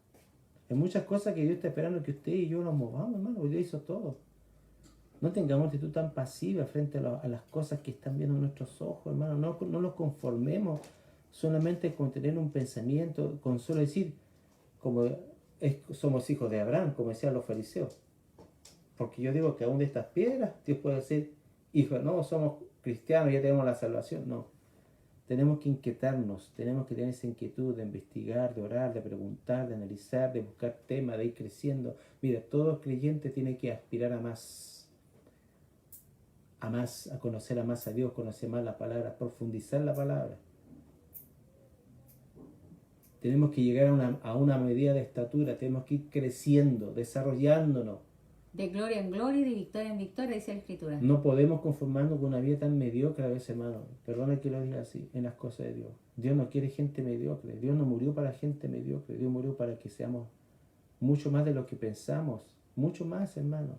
Hay muchas cosas que Dios está esperando que usted y yo nos movamos, hermano, porque Dios hizo todo. No tengamos actitud tan pasiva frente a las cosas que están viendo nuestros ojos, hermano. No nos conformemos solamente con tener un pensamiento, con solo decir, somos hijos de Abraham, como decían los fariseos. Porque yo digo que aún de estas piedras, Dios puede decir, hijo, no, somos cristianos, ya tenemos la salvación. No. Tenemos que inquietarnos, tenemos que tener esa inquietud de investigar, de orar, de preguntar, de analizar, de buscar temas, de ir creciendo. Mira, todo creyente tiene que aspirar a más, a conocer más a Dios, conocer más la palabra, profundizar la palabra. Tenemos que llegar a una medida de estatura, tenemos que ir creciendo, desarrollándonos. De gloria en gloria y de victoria en victoria, dice la Escritura. No podemos conformarnos con una vida tan mediocre a veces, hermano. Perdona que lo diga así, en las cosas de Dios. Dios no quiere gente mediocre. Dios no murió para gente mediocre. Dios murió para que seamos mucho más de lo que pensamos. Mucho más, hermano.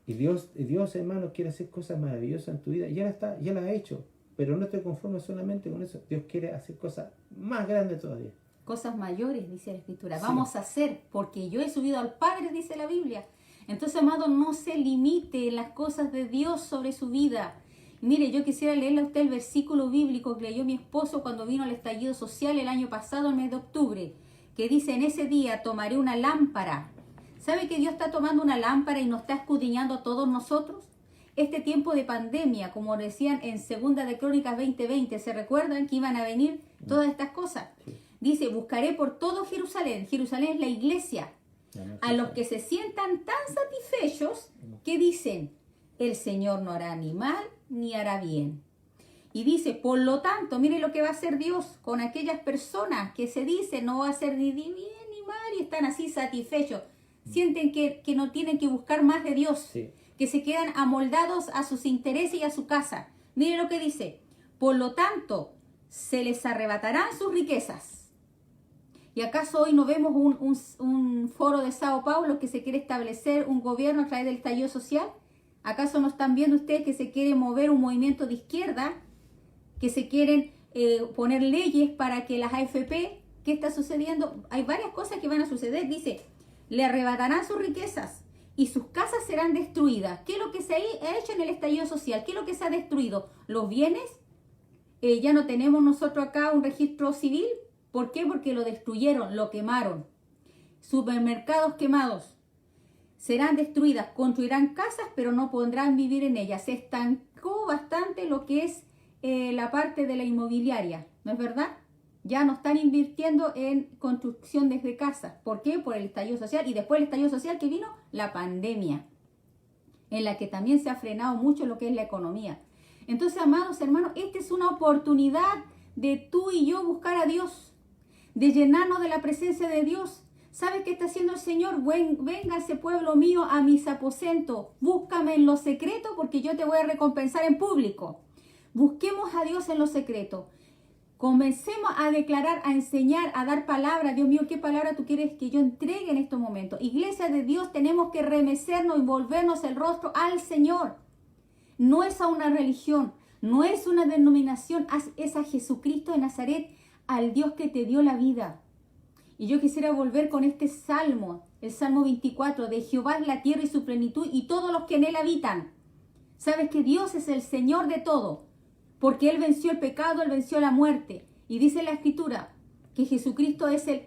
Y Dios, hermano, quiere hacer cosas maravillosas en tu vida. Ya las ha hecho. Pero no te conformes solamente con eso. Dios quiere hacer cosas más grandes todavía. Cosas mayores, dice la Escritura. Sí. Vamos a hacer, porque yo he subido al Padre, dice la Biblia. Entonces, amado, no se limite en las cosas de Dios sobre su vida. Mire, yo quisiera leerle a usted el versículo bíblico que leyó mi esposo cuando vino al estallido social el año pasado, el mes de octubre, que dice, en ese día tomaré una lámpara. ¿Sabe que Dios está tomando una lámpara y nos está escudriñando a todos nosotros? Este tiempo de pandemia, como decían en 2 de Crónicas 20:20, ¿se recuerdan que iban a venir todas estas cosas? Sí. Dice, buscaré por todo Jerusalén. Jerusalén es la iglesia. A los que se sientan tan satisfechos que dicen, el Señor no hará ni mal ni hará bien. Y dice, por lo tanto, mire lo que va a hacer Dios con aquellas personas que se dicen no va a hacer ni bien ni mal y están así satisfechos. Sienten que no tienen que buscar más de Dios, Sí. que se quedan amoldados a sus intereses y a su casa. Mire lo que dice, por lo tanto, se les arrebatarán sus riquezas. ¿Y acaso hoy no vemos un foro de Sao Paulo que se quiere establecer un gobierno a través del estallido social? ¿Acaso no están viendo ustedes que se quiere mover un movimiento de izquierda? Que se quieren poner leyes para que las AFP, ¿qué está sucediendo? Hay varias cosas que van a suceder. Dice, le arrebatarán sus riquezas y sus casas serán destruidas. ¿Qué es lo que se ha hecho en el estallido social? ¿Qué es lo que se ha destruido? ¿Los bienes? Ya no tenemos nosotros acá un registro civil. ¿Por qué? Porque lo destruyeron, lo quemaron. Supermercados quemados. Serán destruidas, construirán casas, pero no podrán vivir en ellas. Se estancó bastante lo que es la parte de la inmobiliaria, ¿no es verdad? Ya no están invirtiendo en construcción desde casas. ¿Por qué? Por el estallido social. Y después del estallido social que vino, la pandemia, en la que también se ha frenado mucho lo que es la economía. Entonces, amados hermanos, esta es una oportunidad de tú y yo buscar a Dios, de llenarnos de la presencia de Dios, ¿Sabes qué está haciendo el Señor? Véngase, pueblo mío, a mis aposentos. Búscame en lo secreto porque yo te voy a recompensar en público. Busquemos a Dios en lo secreto. Comencemos a declarar, a enseñar, a dar palabra. Dios mío, ¿qué palabra tú quieres que yo entregue en estos momentos? Iglesia de Dios, tenemos que remecernos y volvernos el rostro al Señor. No es a una religión, no es una denominación, es a Jesucristo de Nazaret, al Dios que te dio la vida. Y yo quisiera volver con este salmo, el Salmo 24, de Jehová es la tierra y su plenitud y todos los que en él habitan. Sabes que Dios es el Señor de todo, porque Él venció el pecado, Él venció la muerte. Y dice la Escritura que Jesucristo es el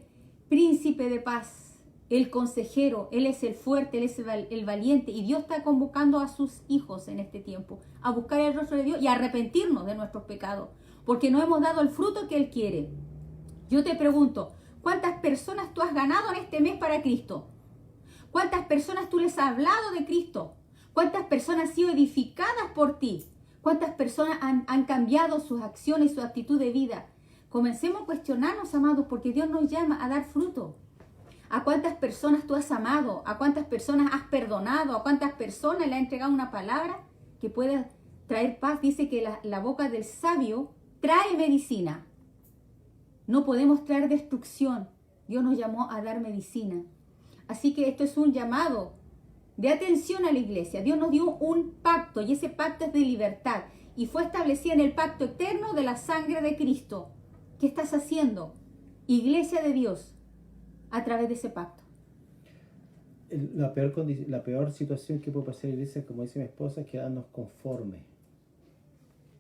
príncipe de paz, el consejero, Él es el fuerte, Él es el valiente. Y Dios está convocando a sus hijos en este tiempo a buscar el rostro de Dios y a arrepentirnos de nuestros pecados, porque no hemos dado el fruto que Él quiere. Yo te pregunto, ¿cuántas personas tú has ganado en este mes para Cristo? ¿Cuántas personas tú les has hablado de Cristo? ¿Cuántas personas han sido edificadas por ti? ¿Cuántas personas han cambiado sus acciones, su actitud de vida? Comencemos a cuestionarnos, amados, porque Dios nos llama a dar fruto. ¿A cuántas personas tú has amado? ¿A cuántas personas has perdonado? ¿A cuántas personas le has entregado una palabra que pueda traer paz? Dice que la boca del sabio trae medicina. No podemos traer destrucción. Dios nos llamó a dar medicina. Así que esto es un llamado de atención a la iglesia. Dios nos dio un pacto y ese pacto es de libertad y fue establecido en el pacto eterno de la sangre de Cristo. ¿Qué estás haciendo, iglesia de Dios, a través de ese pacto? La peor situación que puede pasar en la iglesia, como dice mi esposa, es quedarnos conformes.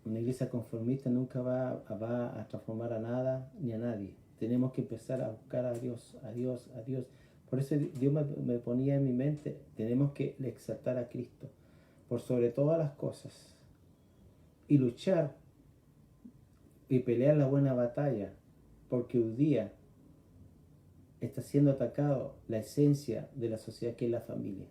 Una iglesia conformista nunca va a transformar a nada ni a nadie. Tenemos que empezar a buscar a Dios, a Dios, a Dios. Por eso Dios me ponía en mi mente, tenemos que exaltar a Cristo por sobre todas las cosas y luchar y pelear la buena batalla, porque hoy día está siendo atacado la esencia de la sociedad, que es la familia.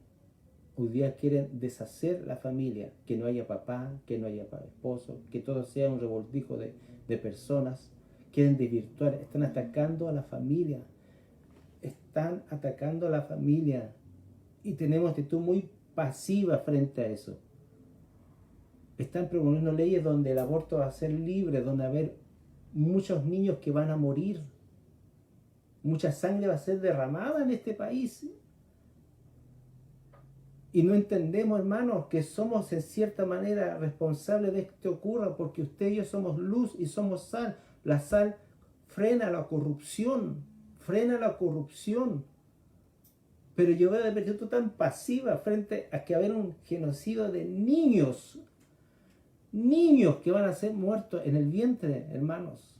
Hoy día quieren deshacer la familia, que no haya papá, que no haya esposo, que todo sea un revoltijo de personas. Quieren desvirtuar, están atacando a la familia. Están atacando a la familia y tenemos actitud muy pasiva frente a eso. Están promoviendo leyes donde el aborto va a ser libre, donde va a haber muchos niños que van a morir. Mucha sangre va a ser derramada en este país. Y no entendemos, hermanos, que somos en cierta manera responsables de que esto ocurra, porque usted y yo somos luz y somos sal. La sal frena la corrupción. Pero yo veo de actitud tan pasiva frente a que haber un genocidio de niños que van a ser muertos en el vientre, hermanos,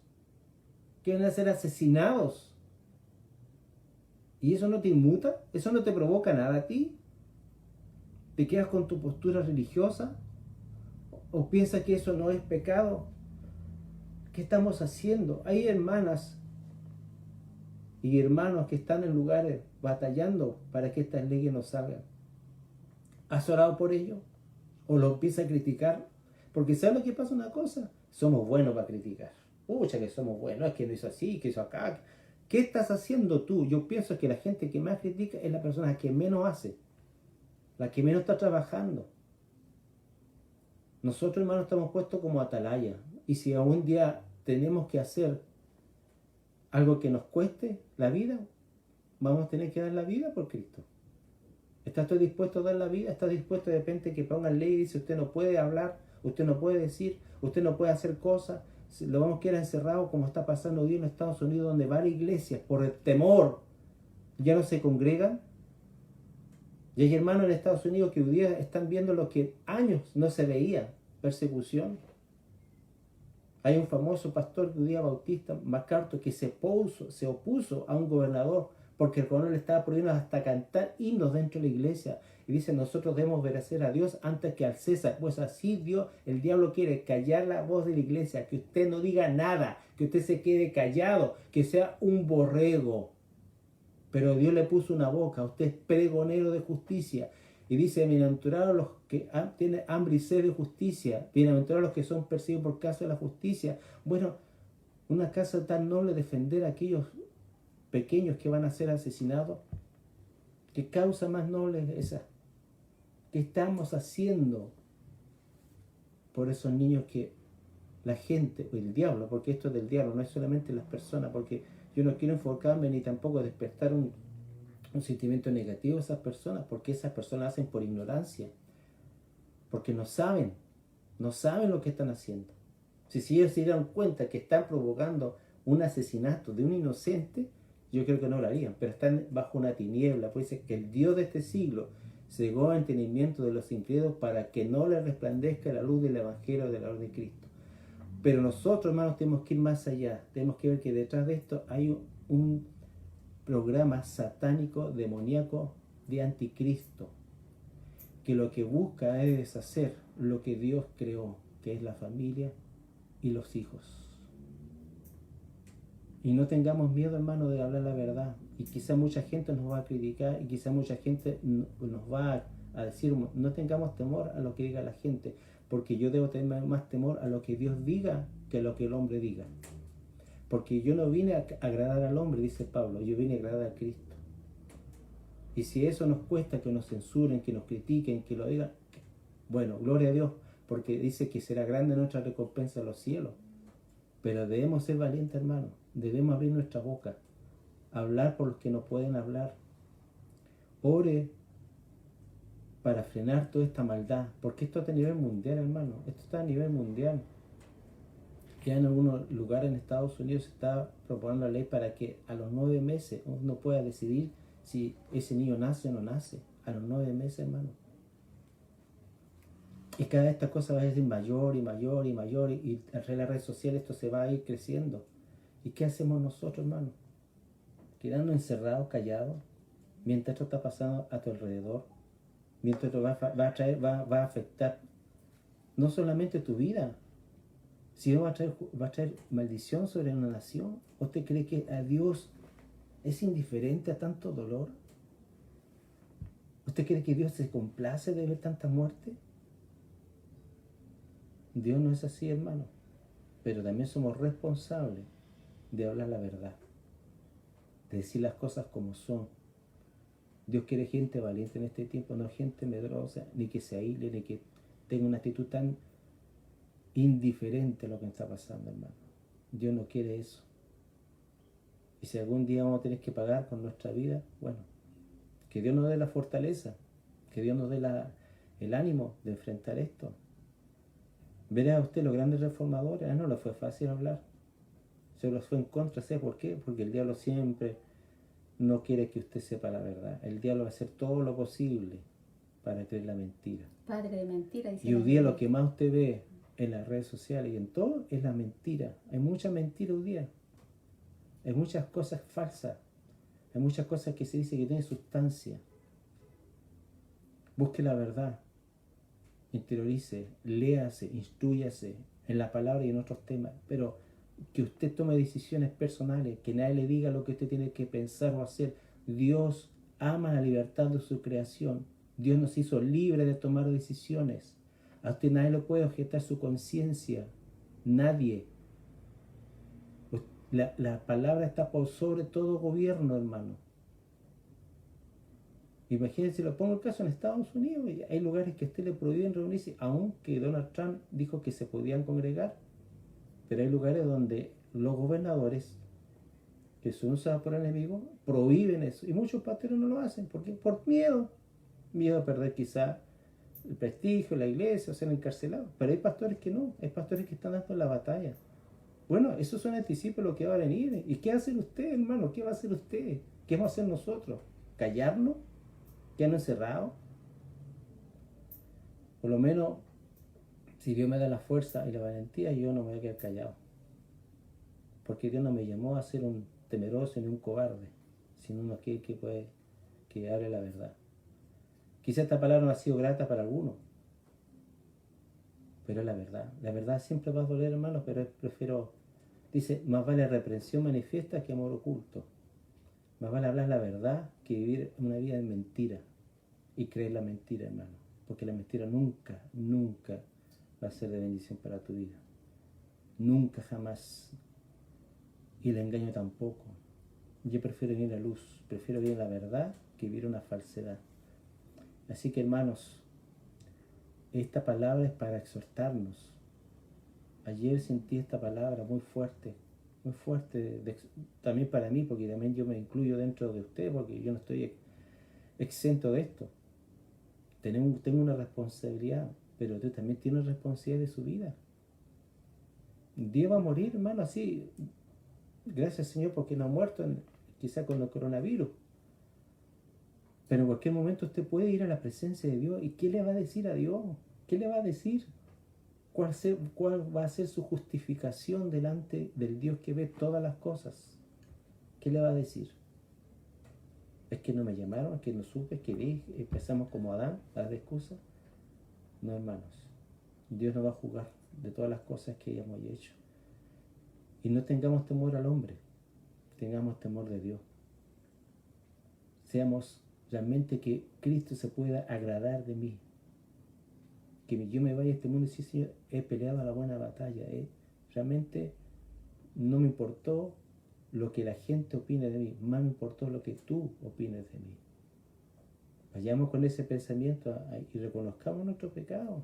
que van a ser asesinados. ¿Y eso no te inmuta? ¿Eso no te provoca nada a ti? ¿Te quedas con tu postura religiosa? ¿O piensas que eso no es pecado? ¿Qué estamos haciendo? Hay hermanas y hermanos que están en lugares batallando para que estas leyes no salgan. ¿Has orado por ello? ¿O lo empiezas a criticar? Porque ¿sabes lo que pasa? Una cosa, somos buenos para criticar. Pucha, que somos buenos, es que no hizo así, que hizo acá. ¿Qué estás haciendo tú? Yo pienso que la gente que más critica es la persona que menos hace, la que menos está trabajando. Nosotros, hermanos, estamos puestos como atalaya. Y si algún día tenemos que hacer algo que nos cueste la vida, vamos a tener que dar la vida por Cristo. ¿Estás tú dispuesto a dar la vida? ¿Estás dispuesto de repente que pongan ley y dice usted no puede hablar, usted no puede decir, usted no puede hacer cosas? Lo vamos a quedar encerrado como está pasando hoy en Estados Unidos, donde varias iglesias por el temor ya no se congregan. Y hay hermanos en Estados Unidos que hoy día están viendo lo que años no se veía, persecución. Hay un famoso pastor judío bautista, MacArthur, que se opuso a un gobernador porque el gobernador le estaba prohibiendo hasta cantar himnos dentro de la iglesia. Y dice, nosotros debemos obedecer a Dios antes que al César. Pues así Dios, el diablo quiere callar la voz de la iglesia, que usted no diga nada, que usted se quede callado, que sea un borrego. Pero Dios le puso una boca, usted es pregonero de justicia. Y dice, bienaventurados los que tienen hambre y sed de justicia, bienaventurados los que son perseguidos por causa de la justicia. Bueno, una causa tan noble, defender a aquellos pequeños que van a ser asesinados. ¿Qué causa más noble es esa? ¿Qué estamos haciendo por esos niños que la gente, o el diablo, porque esto es del diablo, no es solamente las personas, porque yo no quiero enfocarme ni tampoco despertar un sentimiento negativo a esas personas, porque esas personas hacen por ignorancia, porque no saben lo que están haciendo. Si ellos se dieran cuenta que están provocando un asesinato de un inocente, yo creo que no lo harían, pero están bajo una tiniebla, pues dice que el Dios de este siglo cegó el entendimiento de los incrédulos para que no les resplandezca la luz del Evangelio de la luz de Cristo. Pero nosotros, hermanos, tenemos que ir más allá, tenemos que ver que detrás de esto hay un programa satánico, demoníaco, de anticristo, que lo que busca es deshacer lo que Dios creó, que es la familia y los hijos. Y no tengamos miedo, hermano, de hablar la verdad. Y quizá mucha gente nos va a criticar y quizá mucha gente nos va a decir, no tengamos temor a lo que diga la gente, porque yo debo tener más temor a lo que Dios diga que a lo que el hombre diga. Porque yo no vine a agradar al hombre, dice Pablo, yo vine a agradar a Cristo. Y si eso nos cuesta que nos censuren, que nos critiquen, que lo digan, bueno, gloria a Dios, porque dice que será grande nuestra recompensa en los cielos. Pero debemos ser valientes, hermano. Debemos abrir nuestra boca, hablar por los que no pueden hablar. Ore para frenar toda esta maldad, porque esto está a nivel mundial, hermano. Esto está a nivel mundial. Ya en algunos lugares en Estados Unidos se está proponiendo la ley para que a los 9 meses uno pueda decidir si ese niño nace o no nace. A los 9 meses, hermano. Y cada vez esta cosa va a ser mayor y mayor y mayor, y en las redes sociales esto se va a ir creciendo. ¿Y qué hacemos nosotros, hermano? Quedarnos encerrados, callados, mientras esto está pasando a tu alrededor, mientras esto va a afectar no solamente tu vida, sino va a traer maldición sobre una nación. ¿Usted cree que a Dios es indiferente a tanto dolor? ¿Usted cree que Dios se complace de ver tanta muerte? Dios no es así, hermano. Pero también somos responsables de hablar la verdad, de decir las cosas como son. Dios quiere gente valiente en este tiempo, no gente medrosa, ni que se aísle, ni que tenga una actitud tan indiferente a lo que está pasando, hermano. Dios no quiere eso. Y si algún día vamos a tener que pagar con nuestra vida, bueno, que Dios nos dé la fortaleza, que Dios nos dé el ánimo de enfrentar esto. Verá usted los grandes reformadores, no les fue fácil hablar. Se los fue en contra, ¿sabe por qué? Porque el diablo siempre no quiere que usted sepa la verdad. El diablo va a hacer todo lo posible para creer la mentira. Padre de mentira. Y hoy día lo que más usted ve en las redes sociales y en todo es la mentira. Hay mucha mentira hoy día. Hay muchas cosas falsas. Hay muchas cosas que se dice que tienen sustancia. Busque la verdad. Interiorice, léase, instrúyase en la palabra y en otros temas. Pero que usted tome decisiones personales, que nadie le diga lo que usted tiene que pensar o hacer. Dios ama la libertad de su creación. Dios nos hizo libres de tomar decisiones. A usted nadie lo puede objetar su conciencia. Nadie. La palabra está por sobre todo gobierno, hermano. Imagínense, lo pongo el caso en Estados Unidos. Hay lugares que a usted le prohíben reunirse, aunque Donald Trump dijo que se podían congregar. Pero hay lugares donde los gobernadores, que son usados por el enemigo, prohíben eso. Y muchos pastores no lo hacen. ¿Por qué? Por miedo. Miedo a perder quizá el prestigio, la iglesia, o ser encarcelados. Pero hay pastores que no. Hay pastores que están dando la batalla. Bueno, eso es un anticipo de lo que va a venir. ¿Y qué va a hacer usted, hermano? ¿Qué va a hacer usted? ¿Qué vamos a hacer nosotros? ¿Callarnos? ¿Quedarnos encerrados? Por lo menos, si Dios me da la fuerza y la valentía, yo no me voy a quedar callado. Porque Dios no me llamó a ser un temeroso ni un cobarde, sino uno que hable la verdad. Quizá esta palabra no ha sido grata para algunos, pero es la verdad. La verdad siempre va a doler, hermanos, pero prefiero, dice, más vale reprensión manifiesta que amor oculto. Más vale hablar la verdad que vivir una vida de mentira y creer la mentira, hermano. Porque la mentira nunca, nunca va a ser de bendición para tu vida. Nunca, jamás. Y el engaño tampoco. Yo prefiero vivir la luz, prefiero vivir la verdad que vivir una falsedad. Así que hermanos, esta palabra es para exhortarnos. Ayer sentí esta palabra muy fuerte, también para mí, porque también yo me incluyo dentro de usted, porque yo no estoy exento de esto. Tengo una responsabilidad, pero usted también tiene una responsabilidad de su vida. Dios va a morir, hermano, así. Gracias, Señor, porque no ha muerto quizá con el coronavirus. Pero en cualquier momento usted puede ir a la presencia de Dios. ¿Y qué le va a decir a Dios? ¿Qué le va a decir? ¿Cuál va a ser su justificación delante del Dios que ve todas las cosas? ¿Qué le va a decir? ¿Es que no me llamaron? ¿Es que no supe? ¿Es que empezamos como Adán a dar excusas? No, hermanos. Dios nos va a juzgar de todas las cosas que hayamos hecho. Y no tengamos temor al hombre, tengamos temor de Dios. Seamos realmente que Cristo se pueda agradar de mí. Que yo me vaya a este mundo y decir, Señor, he peleado la buena batalla. Realmente no me importó lo que la gente opine de mí, más me importó lo que tú opines de mí. Vayamos con ese pensamiento y reconozcamos nuestro pecado.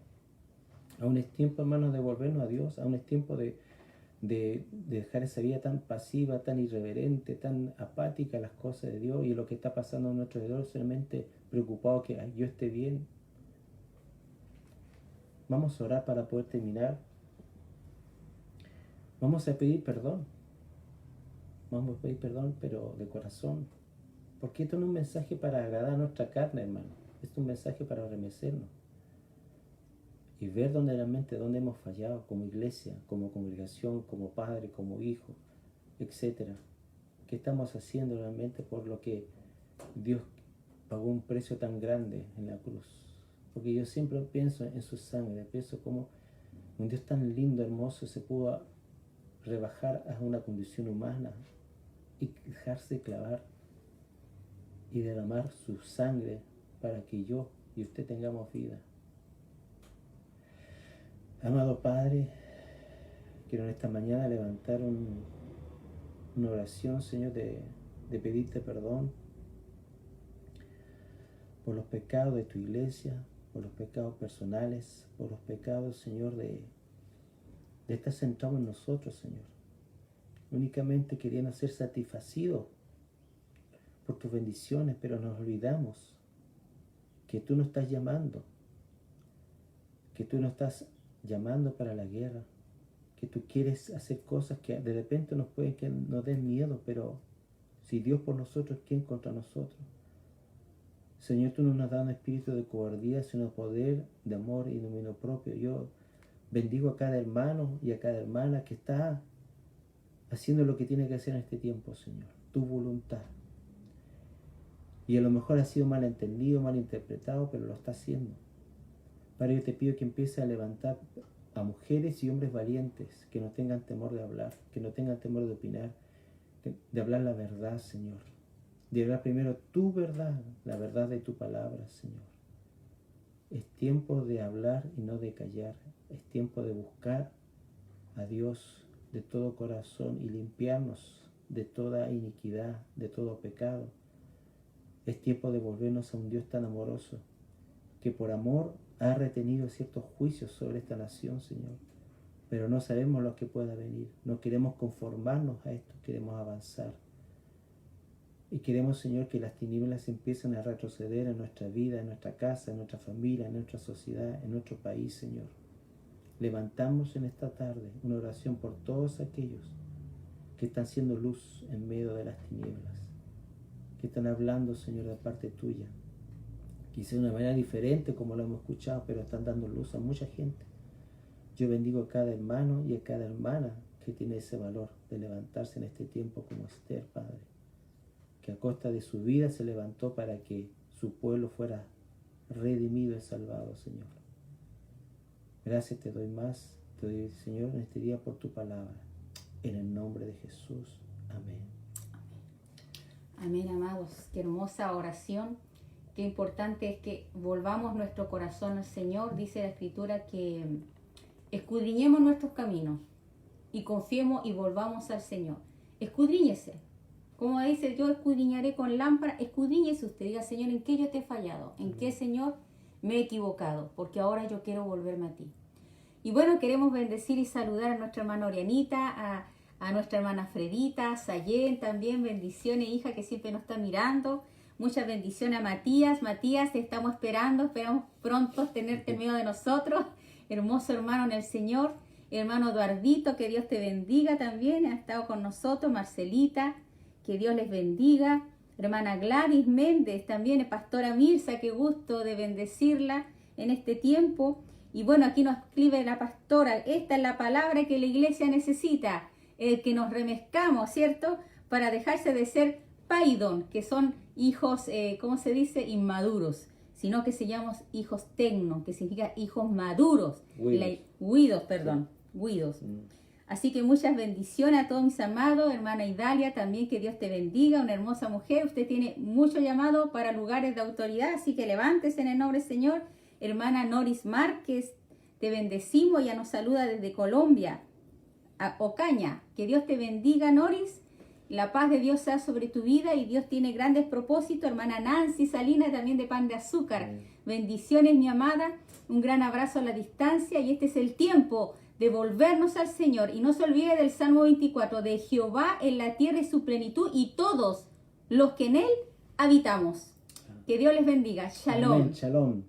Aún es tiempo, hermanos, de volvernos a Dios. Aún es tiempo de dejar esa vida tan pasiva, tan irreverente, tan apática a las cosas de Dios y lo que está pasando a nuestro alrededor, solamente preocupado que yo esté bien. Vamos a orar para poder terminar. Vamos a pedir perdón. Vamos a pedir perdón, pero de corazón. Porque esto no es un mensaje para agradar a nuestra carne, hermano. Esto es un mensaje para remecernos. Y ver dónde hemos fallado como iglesia, como congregación, como padre, como hijo, etc. ¿Qué estamos haciendo realmente por lo que Dios pagó un precio tan grande en la cruz? Porque yo siempre pienso en su sangre, pienso como un Dios tan lindo, hermoso, se pudo rebajar a una condición humana y dejarse clavar y derramar su sangre para que yo y usted tengamos vida. Amado Padre, quiero en esta mañana levantar una oración, Señor, de pedirte perdón por los pecados de tu iglesia, por los pecados personales, por los pecados, Señor, de estar centrado en nosotros, Señor. Únicamente queriendo ser satisfacidos por tus bendiciones, pero nos olvidamos que tú nos estás llamando, que tú nos estás llamando para la guerra, que tú quieres hacer cosas que de repente que nos den miedo, pero si Dios por nosotros, ¿quién contra nosotros? Señor, tú no nos has dado un espíritu de cobardía, sino poder, de amor y de dominio propio. Yo bendigo a cada hermano y a cada hermana que está haciendo lo que tiene que hacer en este tiempo, Señor, tu voluntad. Y a lo mejor ha sido mal entendido, mal interpretado, pero lo está haciendo. Padre, yo te pido que empieces a levantar a mujeres y hombres valientes, que no tengan temor de hablar, que no tengan temor de opinar, de hablar la verdad, Señor. De hablar primero tu verdad, la verdad de tu palabra, Señor. Es tiempo de hablar y no de callar. Es tiempo de buscar a Dios de todo corazón y limpiarnos de toda iniquidad, de todo pecado. Es tiempo de volvernos a un Dios tan amoroso, que por amor ha retenido ciertos juicios sobre esta nación, Señor. Pero no sabemos lo que pueda venir. No queremos conformarnos a esto, queremos avanzar. Y queremos, Señor, que las tinieblas empiecen a retroceder en nuestra vida, en nuestra casa, en nuestra familia, en nuestra sociedad, en nuestro país, Señor. Levantamos en esta tarde una oración por todos aquellos que están siendo luz en medio de las tinieblas, que están hablando, Señor, de parte tuya. Quizá de una manera diferente como lo hemos escuchado, pero están dando luz a mucha gente. Yo bendigo a cada hermano y a cada hermana que tiene ese valor de levantarse en este tiempo como Esther, Padre, que a costa de su vida se levantó para que su pueblo fuera redimido y salvado, Señor. Gracias te doy Señor, en este día por tu palabra. En el nombre de Jesús. Amén. Amén, amados. Qué hermosa oración. Qué importante es que volvamos nuestro corazón al Señor. Dice la Escritura que escudriñemos nuestros caminos y confiemos y volvamos al Señor. Escudriñese. Como dice, yo escudriñaré con lámpara. Escudriñese usted, diga, Señor, ¿en qué yo te he fallado? ¿En qué, Señor, me he equivocado? Porque ahora yo quiero volverme a ti. Y bueno, queremos bendecir y saludar a nuestra hermana Orianita, a nuestra hermana Fredita, a Sayen también, bendiciones, hija, que siempre nos está mirando. Muchas bendiciones a Matías. Matías, te estamos esperamos pronto tenerte en medio de nosotros. Hermoso hermano en el Señor. Hermano Eduardito, que Dios te bendiga también, ha estado con nosotros. Marcelita, que Dios les bendiga. Hermana Gladys Méndez, también pastora Mirza, qué gusto de bendecirla en este tiempo. Y bueno, aquí nos escribe la pastora, esta es la palabra que la iglesia necesita, que nos remezcamos, ¿cierto? Para dejarse de ser paidón, que son hijos, ¿cómo se dice? Inmaduros, sino que se llaman hijos tecno, que significa hijos maduros. Huidos. Así que muchas bendiciones a todos mis amados, hermana Idalia, también que Dios te bendiga, una hermosa mujer. Usted tiene mucho llamado para lugares de autoridad, así que levántese en el nombre del Señor. Hermana Noris Márquez, te bendecimos, ya nos saluda desde Colombia, a Ocaña. Que Dios te bendiga, Noris. La paz de Dios sea sobre tu vida y Dios tiene grandes propósitos. Hermana Nancy Salinas, también de Pan de Azúcar. Bendiciones, mi amada. Un gran abrazo a la distancia y este es el tiempo de volvernos al Señor. Y no se olvide del Salmo 24, de Jehová en la tierra y su plenitud y todos los que en él habitamos. Que Dios les bendiga. Shalom. Amén. Shalom.